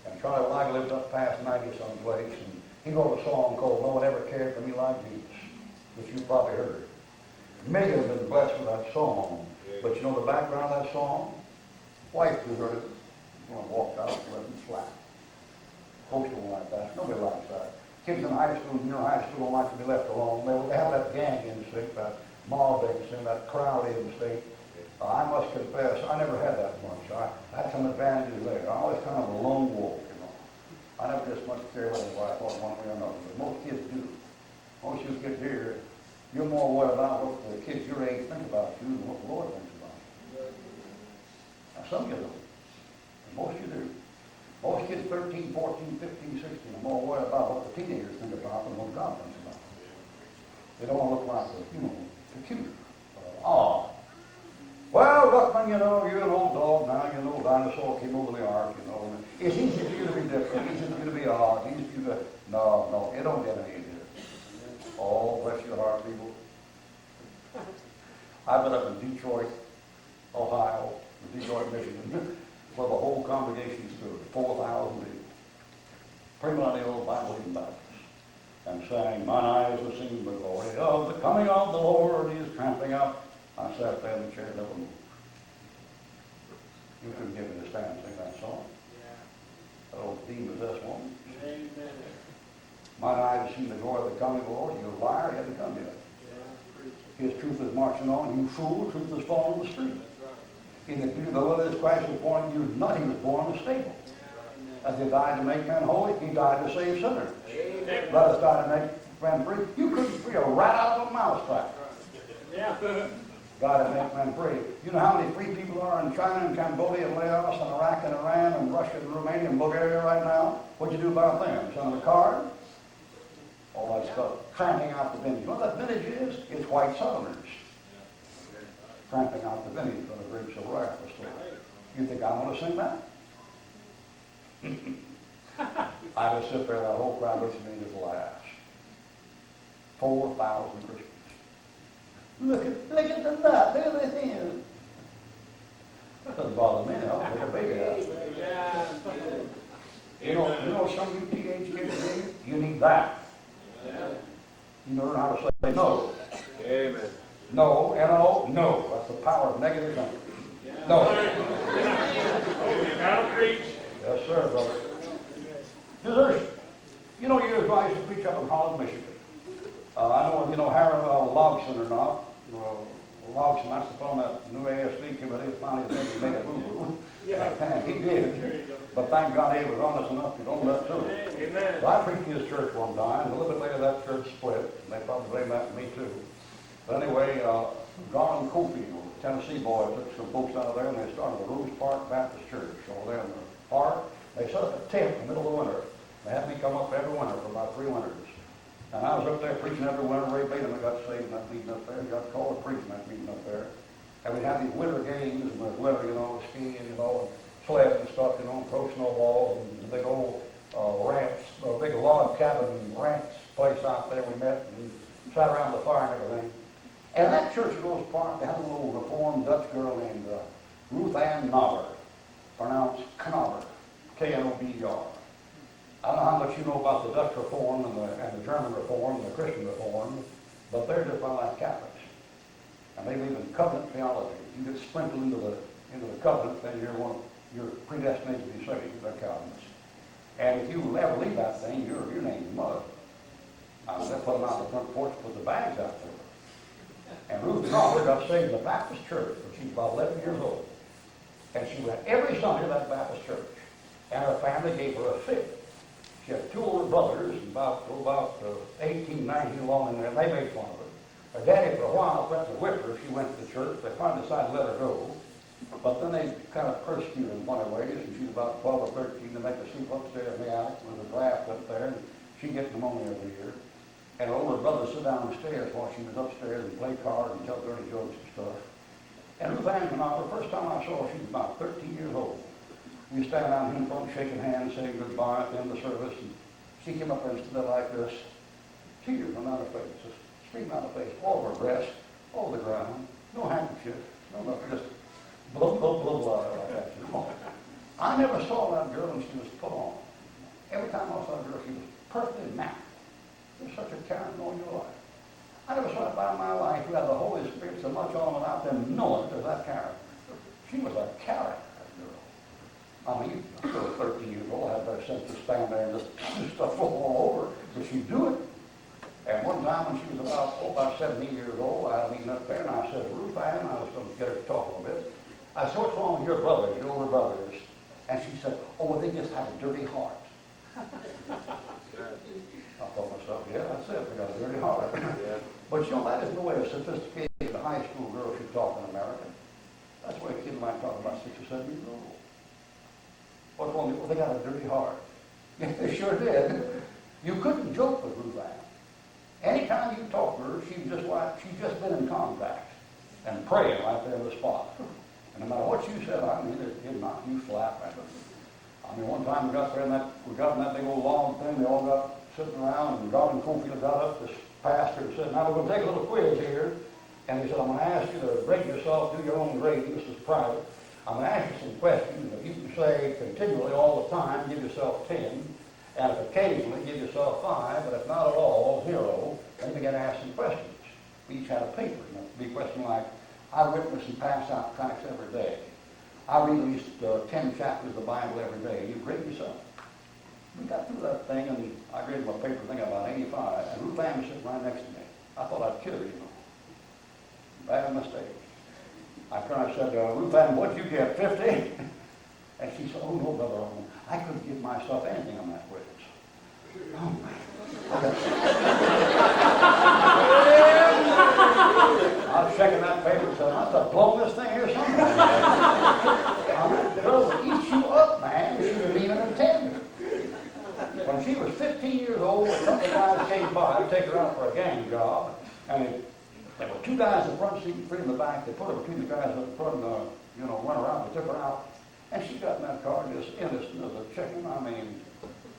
And Charlie Weigel lived up past 90 someplace, and he wrote a song called No One Ever Cared for Me Like Jesus, which you probably heard. Millions have been blessed with that song. But you know the background of that song? Wife deserted it. Someone walked out and left him flat. Folks don't like that. Nobody likes that. Kids in high school, junior high school, don't like to be left alone. They have that gang instinct, that mob instinct, that crowd instinct. I must confess, I never had that much. I had some advantages there. I always kind of a lone wolf, you know. I never just much care what I thought one way or another, but most kids do. Most you kids here, you're more worried about what the kids your age think about you than what the Lord thinks about you. Now, some of you don't. Most you do. Most kids 13, 14, 15, 16 are more worried about what the teenagers think about than what God thinks about them. They don't want to look like peculiar. Well, Ruckman, you're an old dog now, dinosaur came over the ark, and it's easy for you to be different, easy for you to be odd, easy for you to, no, it don't get any easier. Oh, bless your heart, people. I've been up in Detroit, Ohio, Detroit, Michigan, where the whole congregation stood, 4,000 people. Premillennial Bible-believing Baptists, and sang, "Mine eyes have seen the glory of the coming of the Lord, He is tramping up." I sat there in the chair, never moved. You couldn't get me to stand and sing that song. That old demon-possessed woman. Amen. Mine eyes have seen the glory of the coming of the Lord. You're a liar, he hasn't come yet. His truth is marching on. You fool, truth is falling in the street. In the beauty of the Lord, this Christ was born, you not, he was born in the stable. As he died to make men holy, he died to save sinners. Let us die to make men free. You couldn't free a rat out of a mouse trap. God had make men free. You know how many free people are in China and Cambodia and Laos and Iraq and Iran and Russia and Romania and Bulgaria right now? What'd you do about them? Send them a card? All that stuff. Tramping out the vintage. You know what that vintage is? It's white Southerners. Tramping out the vintage for the grapes of wrath. You think I want to sing that? I just sit there, that whole crowd looks at me and just laughs. 4,000 Christians. Look at the nut. Look at the hand. That doesn't bother me. I'll take a baby out. You know some of you teenage kids today, you need that. You learn how to say no. Amen. No, N-O, no. That's the power of negative thinking. No. Now preach. Yes, sir, brother. Desertion. Years ago I used to preach up in Holland, Michigan. I don't know if you know Harold Logson or not. Logson, that's the fellow that new ASD committee finally made a boo-boo. Yeah. He did. But thank God he was honest enough to don't let to it. Amen. So I preached in his church one time. A little bit later that church split. And they probably blame that on me too. But anyway, Garland Cofield, Tennessee boy, took some folks out of there and they started the Rose Park Baptist Church over there in the park. They set up a tent in the middle of the winter. They had me come up every winter for about 3 winters. And I was up there preaching every winter. Ray Bateman got saved in that meeting up there. He got called to preach in that meeting up there. And we'd have these winter games in the winter, skiing, and sled and stuff, pro snowballs and big old ranch, a big log cabin ranch place out there we met and sat around the fire and everything. And that church at Rose Park, they had a little reformed Dutch girl named Ruth Ann Knobber, pronounced Knobber, K-N-O-B-E-R. I don't know how much you know about the Dutch Reform and the German Reform and the Christian Reform, but they're just like Catholics. And they believe in covenant theology. You get sprinkled into the covenant, then you're predestinated to be saved. They're Calvinists. And if you ever leave that thing, your name's mud. They put them out on the front porch, put the bags out for her. And Ruth Crawford got saved in the Baptist church when she was about 11 years old. And she went every Sunday to that Baptist church. And her family gave her a fit. She had two older brothers, about 18, 19 along in there, and they made fun of her. Her daddy, for a while, threatened to whip her if she went to the church. They finally decided to let her go. But then they kind of persecuted her in funny ways, and she was about 12 or 13. They make her sleep upstairs in the attic with a draft up there, and she gets pneumonia every year. And her older brother sit down the stairs while she was upstairs and play cards and tell dirty jokes and stuff. And Ruth Ann came out, the first time I saw her, she was about 13 years old. We were standing out here in front, shaking hands, saying goodbye at the end of the service, and she came up there and stood there like this, tears running out of her face, just streaming out of her face, all over her breast, all over the ground, no handkerchief, no nothing, just blah, blah, blah, blah, like that, you know. I never saw that girl when she was put on. Every time I saw a girl, she was perfectly natural. There's such a character in all your life. I never saw anybody in my life who had the Holy Spirit so much on without them knowing it was that character. She was a character, that girl. I mean, you were 13 years old, had that sense to stand there and just do stuff all over, but she'd do it. And one time when she was about 17 years old, I had a meeting up there, and I said, Ruth Ann, I was going to get her to talk a little bit. I said, what's wrong with your brothers, your older brothers? And she said, oh, they just have a dirty heart. I thought to myself, yeah, that's it, they got a dirty heart. Yeah. But you know, that isn't the way a sophisticated high school girl should talk in America. That's the way a kid might talk about 6 or 7 years old. What's wrong? Well, they got a dirty heart. Yeah, they sure did. You couldn't joke with Ruth Ann. Anytime you talk to her, she's just been in contact and praying right there on the spot. And no matter what you said, I mean, it'd knock you flat. I mean, one time we got in that big old long thing, they all got sitting around, and Robin Cofield got up, this pastor, and said, now we're going to take a little quiz here. And he said, I'm going to ask you to rate yourself, do your own grading, this is private. I'm going to ask you some questions. If you can say continually all the time, give yourself 10. And if occasionally, give yourself 5. But if not at all, 0, then you begin to ask some questions. We each had a paper. And it would be a question like, I witness and pass out tracts every day. I read at least 10 chapters of the Bible every day. You grade yourself. We got through that thing, and I graded my paper thing about 85, and Ruth Ann was sitting right next to me. I thought I'd kill her, you know. Bad mistake. I turned and said, Ruth Ann, what'd you get, 50? And she said, oh, no, brother, I couldn't give myself anything on that quiz. Oh, man. I was checking that paper and said, I must have blown this thing here somewhere. That girl would eat you up, man, if she didn't even intend it. When she was 15 years old, a couple of guys came by to take her out for a gang job, and there were 2 guys in the front seat and 3 in the back. They put her between the guys up front and, went around. They took her out, and she got in that car just innocent as a chicken. I mean,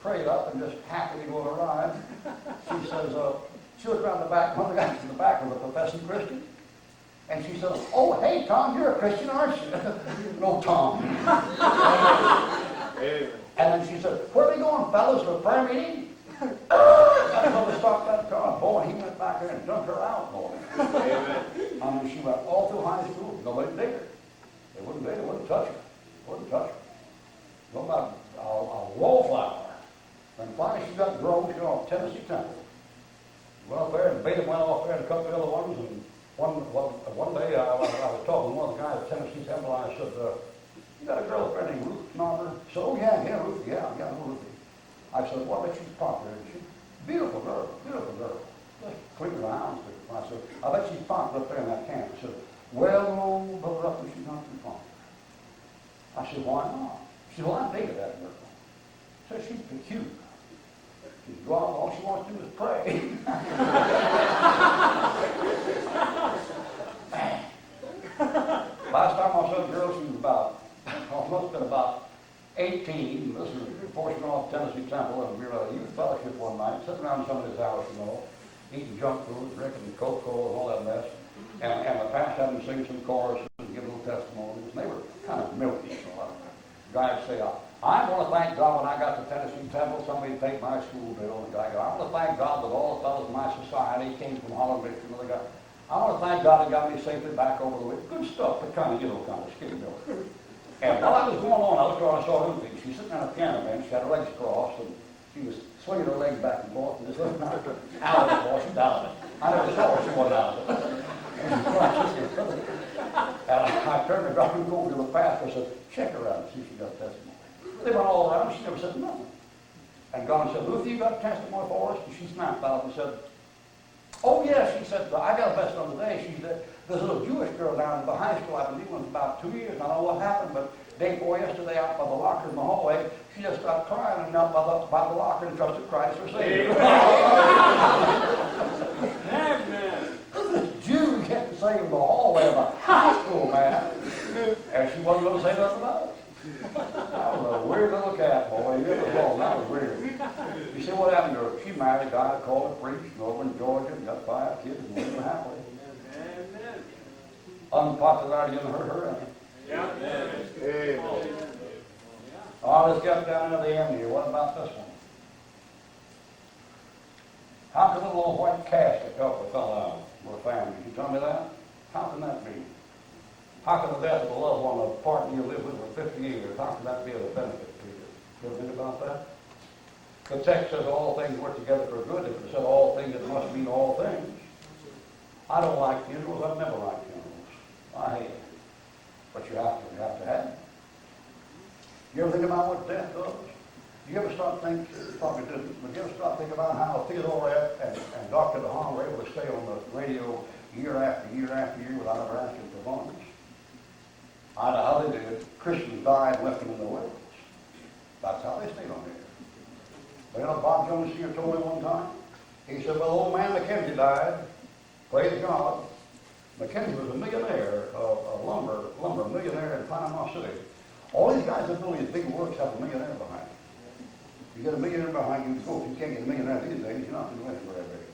prayed up and just happy to go on a ride. She says, she looked around the back. One of the guys in the back was a professing Christian. And she says, oh, hey, Tom, you're a Christian, aren't you? No, Tom. And then she said, where are we going, fellas, to a prayer meeting? That's when they stopped that car. Boy, he went back there and dumped her out, boy. I mean, she went all through high school. Nobody did her. They wouldn't date her, wouldn't touch her. Wouldn't touch her. What about a wallflower? And finally she got grown, she got off Tennessee Temple. Went up there and Beta went off there and a couple of other ones. And one day I was talking to one of the guys at Tennessee Temple, and I said, you got a girl up there named Ruth Knobber? He said, oh, yeah, Ruth, yeah, Ruth. I said, well, I bet she's popular. She's a beautiful girl. Just clean around. I said, I bet she's popular up there in that camp. He said, well, no, Brother Ruckman, she's not too popular. I said, why not? She said, well, I dated that girl. I said, she's peculiar. She go out, all she wants to do is pray. Last time I saw the girl, she was must have been about 18. This is before she went off Tennessee Temple, and we were at a youth fellowship one night, sitting around somebody's house, eating junk food, drinking Coca-Cola and all that mess. And the pastor had them sing some choruses and give little testimonies, and they were kind of milky. The guy would say, I want to thank God when I got to Tennessee Temple, somebody paid my school bill. And the guy goes, I want to thank God that all the fellows in my society came from Holland, Michigan. The guy, I want to thank God that got me safely back over the way. Good stuff, but kind of skinny milk. And while I was going on, I was drawing, I saw Ruthie. She's sitting on a piano bench, she had her legs crossed, and she was swinging her legs back and forth, and just looking out of it, and down it. I never saw her, she went out of it. And I turned around and go over to the pastor and said, check her out and see if she got testimony. They went all around, she never said nothing. And God said, Ruthie, you got testimony for us? And she snapped out and said, oh yeah, she said, I got a best one today. She said, there's a little Jewish girl down in the high school I've been dealing with about 2 years. I don't know what happened, but day before yesterday out by the locker in the hallway, she just stopped crying and knelt by the locker and trusted Christ her Savior. This Jew kept saved in the hallway of a high school, man. And she wasn't going to say nothing about it. That was a weird little cat, boy. You ever saw that was weird. You see what happened to her? She married a guy called a priest over in Georgia and got 5 kids and lived happily. Unpopularity didn't hurt her any. Yeah. Oh, let's get down to the end here. What about this one? How can a little white casket help a fellow out with a family? Can you tell me that? How can that be? How can the death of a loved one, a partner you live with for 50 years, how can that be of a benefit to you? You ever think about that? The text says all things work together for good. If it said all things, it must mean all things. I don't like funerals. I've never liked funerals. I hate it. But you have to have it. You ever think about what death does? Do you ever stop thinking, probably didn't, but you ever stop thinking about how Theodore and Dr. DeHaan were able to stay on the radio year after year after year without ever asking for funds? I know how they did. Christians died and left them in the wells. That's how they stayed on here. But you know, Bob Jones here told me one time, he said, well, old man McKenzie died. Praise God. McKenzie was a millionaire, a lumber millionaire in Panama City. All these guys that build these big works have a millionaire behind them. You get a millionaire behind you, go. If you can't get a millionaire these days, you're not going to win very big.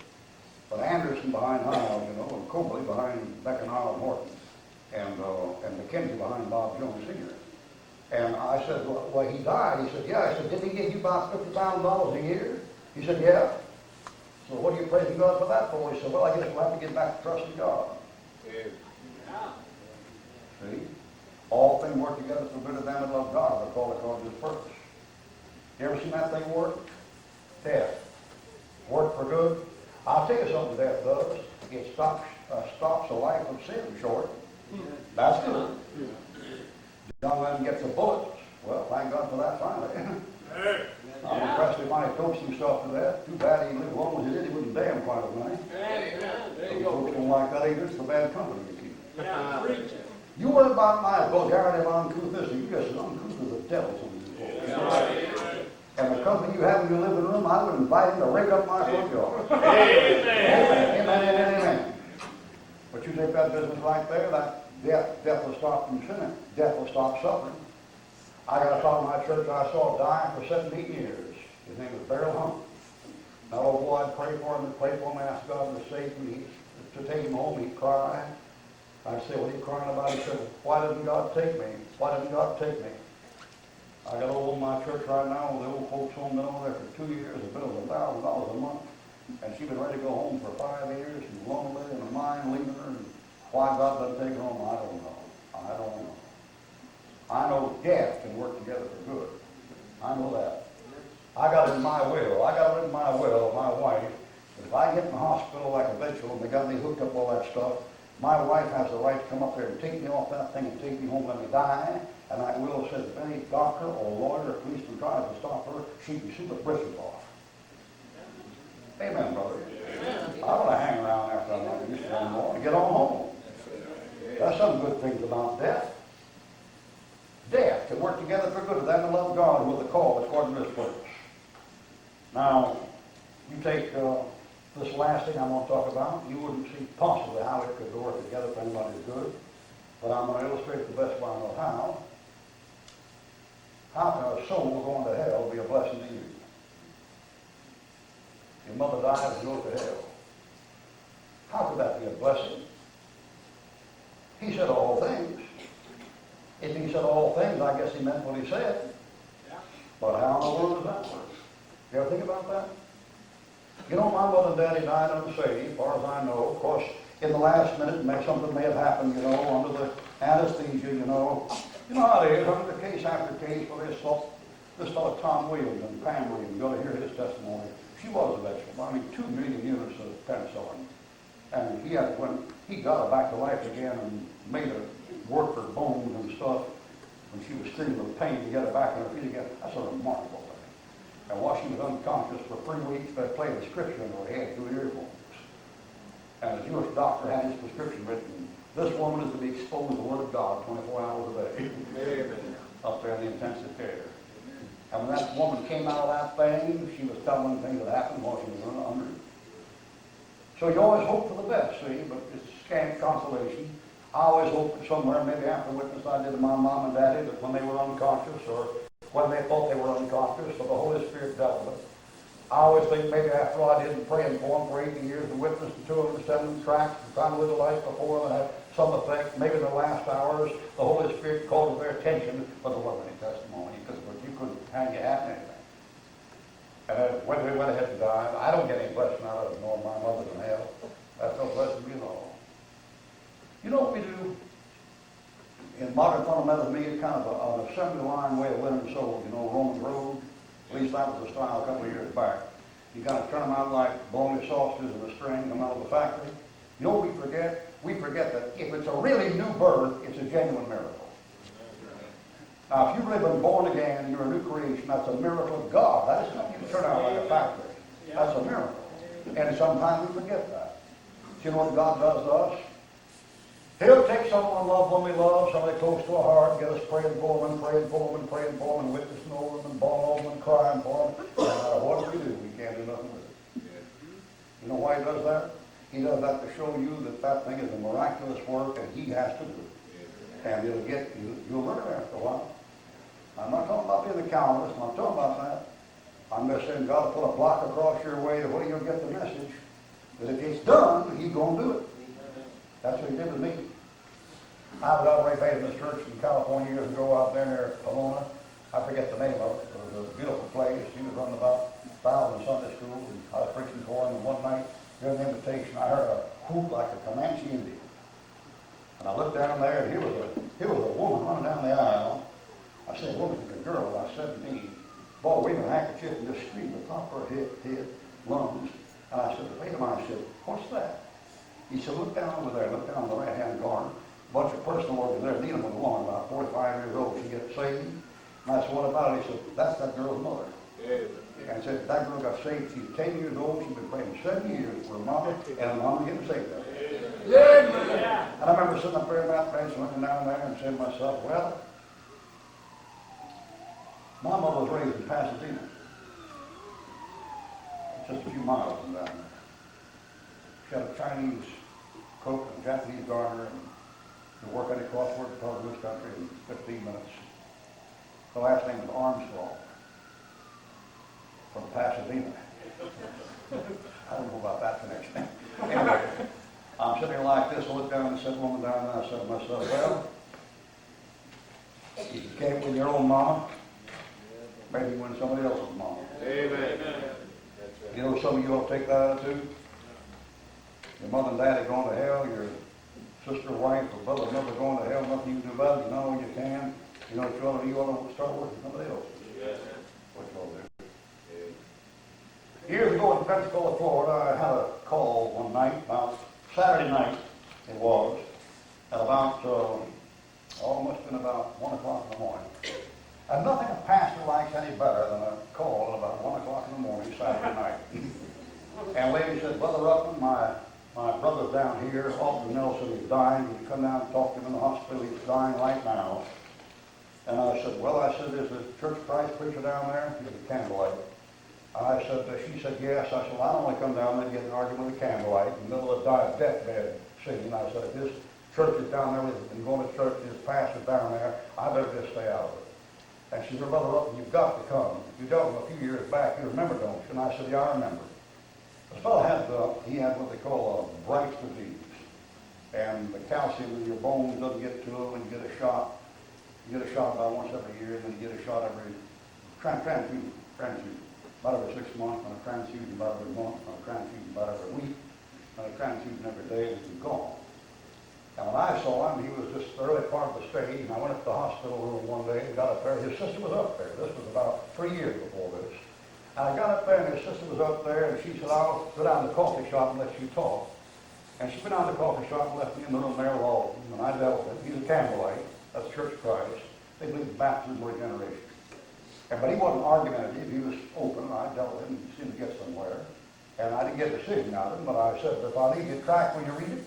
But Anderson behind Howell, you know, and Cobley behind Beckenau and Horton, and McKenzie behind Bob Jones Sr. And I said, well, he died. He said, yeah. I said, didn't he give you about $50,000 a year? He said, yeah. So what are you praising God for that for? He said, well, I guess we'll have to get back to trusting God. Yeah. See? All things work together for good of them that love God, but called according to His purpose. You ever seen that thing work? Death. Work for good. I'll tell you something death does. It stops a life of sin short. That's good. The young man gets the bullets. Well, thank God for that finally. I'm impressed he might have coached himself to that. Too bad he lived as long as he did. He wouldn't damn quite as many. There you Some folks go. don't like that either. It's the bad company you keep. Yeah, preach. You worry about my vulgarity of uncouth. You just as uncouth as the devil. Some of you folks. And the company you have in your living room, I would invite him to rake up my front yard. Amen. Amen, amen. But you take that business right there, that death will stop from sinning. Death will stop suffering. I got a fellow in my church I saw die for 17 years. His name was Beryl Hunt. Now, oh boy, I'd pray for him, ask God to save him, to take him home. He'd cry. I'd say, what are you crying about? He said, why didn't God take me? Why didn't God take me? I got over in my church right now, the old folks home, been over there for 2 years, the bill was $1,000 a month. And she's been ready to go home for 5 years. She's lonely and her mind leaving her. And why God doesn't take her home, I don't know. I know death can work together for good. I know that. I got it in my will. My wife, that if I get in the hospital like a vegetable and they got me hooked up all that stuff, my wife has the right to come up there and take me off that thing and take me home, let me die. And that will says if any doctor or lawyer or policeman tries to stop her, she can shoot the bristles off. Amen, brother. I don't want to hang around after I'm not used to anymore and get on home. There's some good things about death. Death can work together for good with them that love God with the call according to His purpose. Now, you take this last thing I'm going to talk about, you wouldn't see possibly how it could work together for anybody's good, but I'm going to illustrate it the best way I know how. How can a soul going to hell be a blessing to you? Your mother dies and goes to hell. How could that be a blessing? He said all things. If he said all things, I guess he meant what he said. But how in the world does that work? You ever think about that? You know, my mother and daddy died unsaved, as far as I know. Of course, in the last minute, something may have happened, you know, under the anesthesia, you know. You know how it is, under the case after case, for this fellow Tom Williams and Pam Williams, go to hear his testimony. She was a vegetable. I mean, 2 million units of penicillin. And when he got her back to life again and made her work her bones and stuff, when she was screaming with pain to get her back on her feet again, that's a remarkable thing. And while she was unconscious for 3 weeks, they played a prescription in her head through earphones. And the Jewish doctor had his prescription written, this woman is to be exposed to the Word of God 24 hours a day. Amen. Up there in the intensive care. And when that woman came out of that thing, she was telling things that happened while she was under. So you always hope for the best, see, but it's scant consolation. I always hope that somewhere, maybe after the witness I did to my mom and daddy, that when they were unconscious or when they thought they were unconscious, or the Holy Spirit dealt with it. I always think maybe after all I didn't pray for them for 18 years, the witness to 2 of them, 7 tracks, and trying to live a life before them, had some effect. Maybe in the last hours, the Holy Spirit called to their attention, but there wasn't any testimony, because you couldn't hang your hat on anything. And when they went ahead and died, I don't get any blessing out of it, nor my mother in hell. That's no blessing at all. You know what we do? In modern fundamental me, it's kind of an assembly line way of winning souls. You know, Roman road. At least that was the style a couple of years back. You kind of turn them out like bologna sausages in a string come out of the factory. You know what we forget? We forget that if it's a really new birth, it's a genuine miracle. Now, if you've really been born again, you're a new creation, that's a miracle of God. That is not you turn out like a factory. That's a miracle. And sometimes we forget that. Do you know what God does to us? He'll take someone whom we love, somebody close to our heart, and get us praying for them, and praying for them, and praying for them, and witnessing over them, and bawling over them, and crying for them. No matter what we do, we can't do nothing with it. You know why he does that? He does that to show you that that thing is a miraculous work, and he has to do it. And you'll learn after a while. I'm not talking about being a Calvinist, I'm not talking about that. I'm just saying God will put a block across your way the way you'll get the message. That if it's done, he's going to do it. That's what he did to me. I was out in this church in California years ago out there near Pomona. I forget the name of it. It was a beautiful place. He was running about 1,000 Sunday schools, and I was preaching for him. And one night during the invitation, I heard a whoop like a Comanche Indian. And I looked down there, and here was a woman running down the aisle. I said, woman, it's a girl about 17. Boy, waving a handkerchief and just screaming the top of her head, lungs. And I said, wait a minute. I said, what's that? He said, look down over there, look down the right-hand corner. A bunch of personal workers there, dealing with a woman about 45 years old. She gets saved. And I said, what about it? He said, that's that girl's mother. And I said, that girl got saved. She's 10 years old. She's been praying 7 years for her mama, and her mama getting saved. And I remember sitting up there in that bench, looking down there, and saying to myself, well, my mother was raised in Pasadena. Just a few miles from down there. She had a Chinese cook and a Japanese gardener, and could work any crossword part of this country in 15 minutes. The last name was Armstrong, from Pasadena. I don't know about that connection. Anyway, I'm sitting there like this, I looked down and said, woman down there, I said to myself, well, if you can't win your own mama, maybe win somebody else's mama. Amen. You know, some of you all take that attitude. Your mother and daddy going to hell, your sister, wife, or brother, mother going to hell, nothing you can do about it. You know you can. You know what you ought to start working with somebody else. Yes. What you ought to do. Years ago in Pensacola, Florida, I had a call one night, about Saturday night it was, at about, must have been about 1 o'clock in the morning. And nothing a pastor likes any better than a call at about 1 o'clock in the morning, Saturday night. And a lady said, Brother Ruckman, my brother's down here, Alton Nelson, he's dying. Would you come down and talk to him in the hospital? He's dying right now. And I said, there's a Church of Christ preacher down there? He was a candlelight. She said, yes. I said, well, I don't want to come down there and get an argument with a candlelight in the middle of a deathbed scene. I said, if this church is down there, and going to church, this pastor's down there, I better just stay out of it. And she said, Brother Ruckman, you've got to come. You dealt with him a few years back. You remember, don't you? And I said, yeah, I remember. This fellow had what they call a Bright's disease. And the calcium in your bones doesn't get to it when you get a shot. You get a shot about once every year, and then you get a shot every transfusion. About every 6 months, and a transfusion about every month, and a transfusion about every week, and a transfusion every day, and he's gone. And when I saw him, he was just the early part of the stage, and I went up to the hospital room one day and got up there. His sister was up there. This was about 3 years before this. And I got up there, and his sister was up there, and she said, I'll go down to the coffee shop and let you talk. And she went down to the coffee shop and left me in the room there alone, and I dealt with him. He's a Campbellite. That's Church of Christ. They believe in baptism regeneration. But he wasn't argumentative. He was open, and I dealt with him. He seemed to get somewhere. And I didn't get a decision out of him, but I said, if I leave you a tract, will you read it?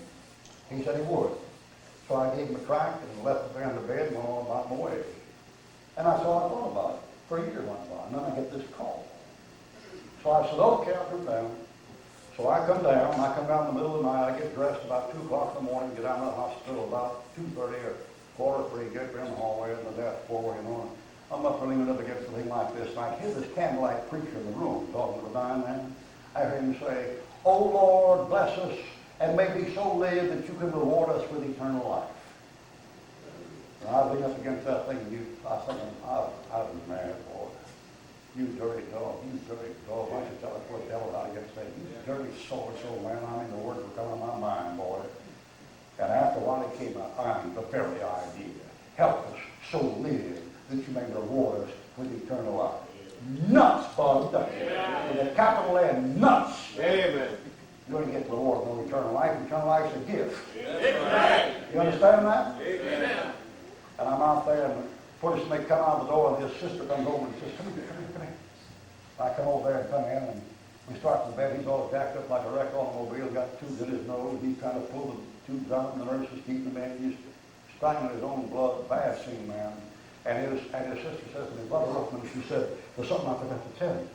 He said he would. So I gave him a tract and left it there in the bed and went on about my way. And I thought about it. For a year went by, and then I get this call. So I said, okay, I'll come down. So I come down, and I come down in the middle of the night. I get dressed about 2 o'clock in the morning, get down to the hospital about 2:30 or 4:03, get up in the hallway on the death floor, you know. I'm up leaning up against a thing like this, and I hear this candlelight preacher in the room talking to the dying man. I hear him say, "Oh Lord, bless us, and may we so live that you can reward us with eternal life." And I lean up against that thing, and I was thinking, I was mad, boy. You dirty dog, you dirty dog. Why don't you tell us what the devil how to get saved? You dirty so-and-so, man. I mean, the words were coming to my mind, boy. And after a while it came out, the very idea. Help us so live that you may reward us with eternal life. Nuts, Bob. With a capital N, nuts. Amen. You're going to get the reward of eternal life. Eternal life's a gift. Amen. You understand that? Amen. And I'm out there, and pretty soon they come out the door, and his sister comes over and says, come here. I come over there and come in, and we start the bed. He's all jacked up like a wrecked automobile, got tubes in his nose. He kind of pulled the tubes out, and the nurse was keeping him in. He's strangling his own blood. Bad scene, man. And his sister says to me, Brother Ruckman, she said, there's something I forgot to tell you.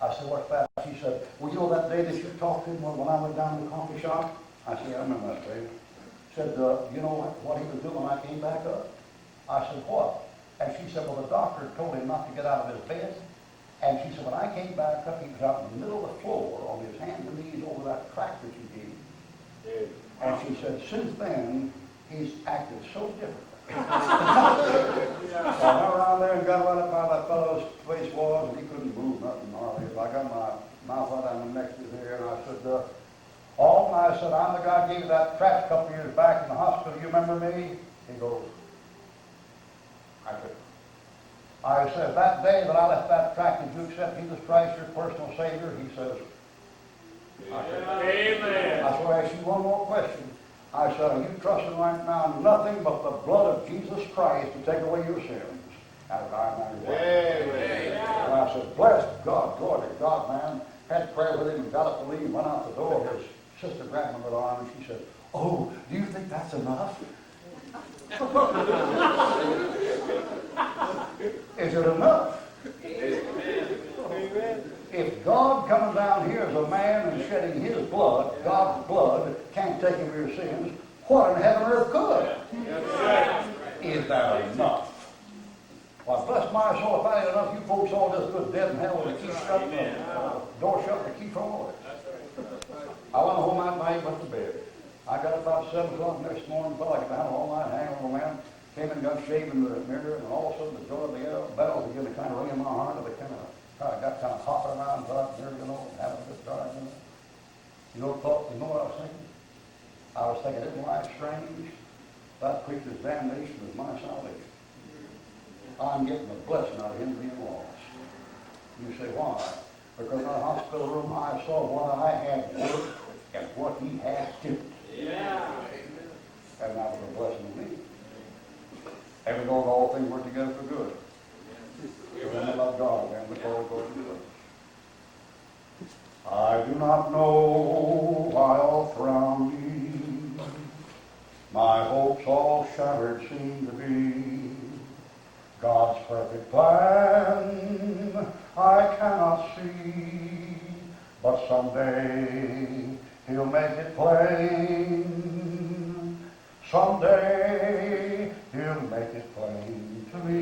I said, what's that? She said, well, you know that day that you talked to him when I went down to the coffee shop? I said, yeah, I remember that day. She said, you know what he was doing when I came back up? I said, what? And she said, well, the doctor told him not to get out of his bed. And she said, when I came back up, he was out in the middle of the floor on his hands and knees over that tract that you gave him. And she said, since then, he's acted so different. So I went around there and got right up how that fellow's face was, and he couldn't move nothing hardly. So I got my mouth right down next to his ear, and I said, I said, I'm the guy who gave you that tract a couple years back in the hospital. You remember me? He goes, I said, that day that I left that tract, did you accept Jesus Christ your personal Savior? He says, Amen. I said, I ask you one more question. I said, are you trusting right now nothing but the blood of Jesus Christ to take away your sins? And I said, bless God, glory to God, man. Had prayer with him and got up to leave, went out the door. His sister grabbed him with her arm and she said, oh, do you think that's enough? Is it enough? Amen. If God coming down here as a man and shedding his blood, God's blood, can't take away your sins, what in heaven and earth could? Is that enough? Well, bless my soul, if I ain't enough, you folks all just good dead in hell with the key shut, door shut, and the key thrown away. I went home that night, went to bed. I got up about 7 o'clock next morning, felt like I had all night hanging on the man. Came and got shaved in the mirror, and all of a sudden the joy of the bells began to kind of ring in my heart, and I got kind of hopping around, thought, there, having a good time, You know what I was thinking? I was thinking, isn't life strange? That preacher's damnation is my salvation. I'm getting a blessing out of him being lost. You say, why? Because in that hospital room I saw what I had worked and what he had given. Yeah. And that was a blessing to me. And we know that all things work together for good. So then I love God and the Lord goes to good. I do not know why all around me my hopes all shattered seem to be. God's perfect plan I cannot see, but someday He'll make it plain. Someday He'll make it plain to me.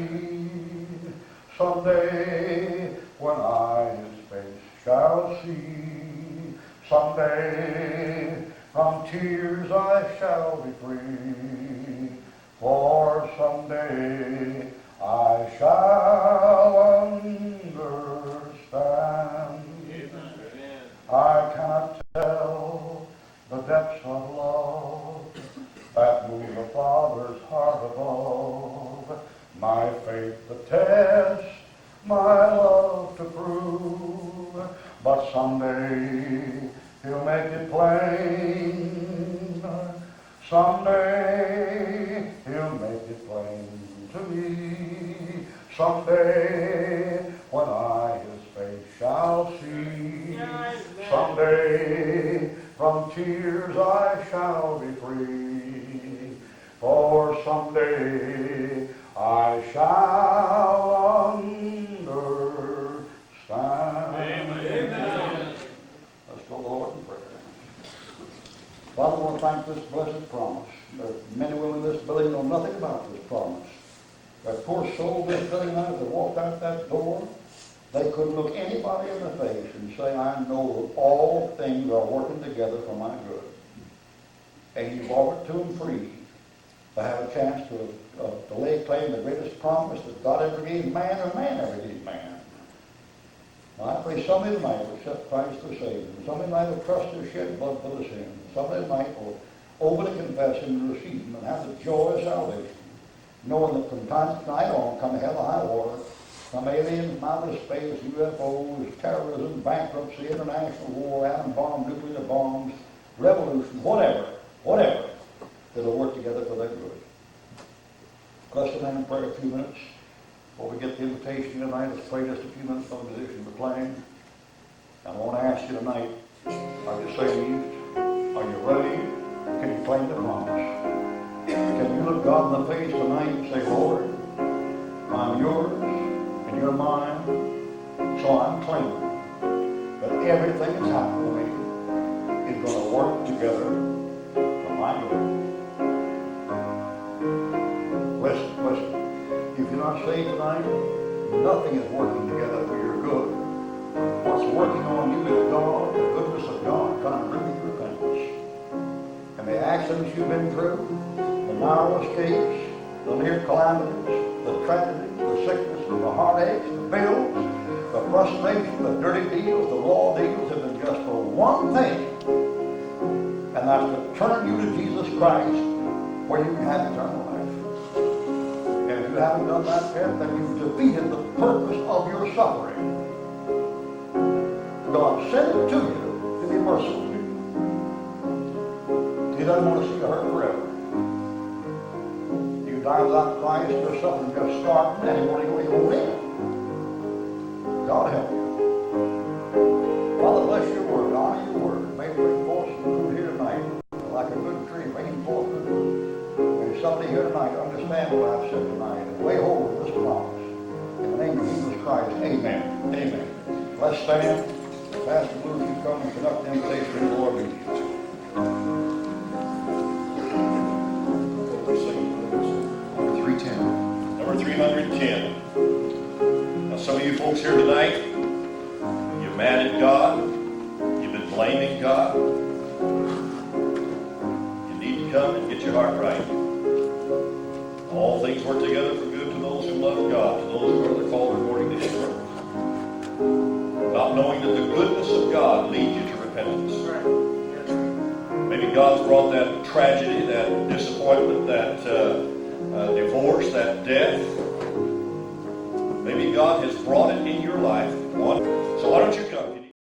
Someday when I His face shall see. Someday from tears I shall be free. For someday I shall understand. Amen. I cannot tell the depths of love that move the Father's Someday he'll make it plain to me. Someday when I his face shall see. Someday from tears I shall be free. For someday I shall understand. Amen. Let's go, Lord, in prayer. Father, I want to thank this blessed promise. There are many women in this building know nothing about this promise. That poor soul this building night that walked out that door, they couldn't look anybody in the face and say, I know that all things are working together for my good. And you offered to them free to have a chance to lay claim to the greatest promise that God ever gave man or man ever gave man. Now, I pray somebody tonight will accept Christ the Savior. Somebody tonight will trust His shed blood for the sin. Somebody tonight will openly confess Him and receive Him and have the joy of salvation, knowing that from time to night on, come hell or high water, some aliens from outer space, UFOs, terrorism, bankruptcy, international war, atom bomb, nuclear bombs, revolution, whatever, that'll work together for their good. Let's stand and pray a few minutes. Before we get the invitation tonight, let's pray just a few minutes on the musicians are playing. I want to ask you tonight, are you saved? Are you ready? Can you claim the promise? Can you look God in the face tonight and say, Lord, I'm yours and you're mine, so I'm claiming that everything that's happened to me is going to work together for my good. Listen. If you're not saved tonight, nothing is working together for your good. What's working on you is God, the goodness of God, trying to bring you to repentance. And the accidents you've been through, the narrow escapes, the near calamities, the tragedy, the sickness, the heartaches, the bills, the frustration, the dirty deals, the raw deals have been just for one thing. And that's to turn you to Jesus Christ, where you can have eternal life. And if you haven't done that yet, then you've defeated the purpose of your suffering. God sent it to you to be merciful to you. He doesn't want to see you hurt forever. You die without Christ, your suffering just starting, and he won't end. God help you. Father, bless your word, honor your word. May it bring forth some fruit here tonight, like a good tree, bringing forth fruit. May somebody here tonight understand what I've said tonight and lay hold of this promise. In the name of Jesus Christ, amen. Amen. Let's stand. Pastor Blue, you come and conduct the invitation in the Lord be with you. Number 310. Number 310. Now, some of you folks here tonight, you're mad at God. You've been blaming God. You need to come and get your heart right. All things work together for good to those who love God, to those who are called according to His purpose. Not knowing that the goodness of God leads you to repentance. Maybe God's brought that tragedy, that disappointment, that divorce, that death. Maybe God has brought it in your life. So why don't you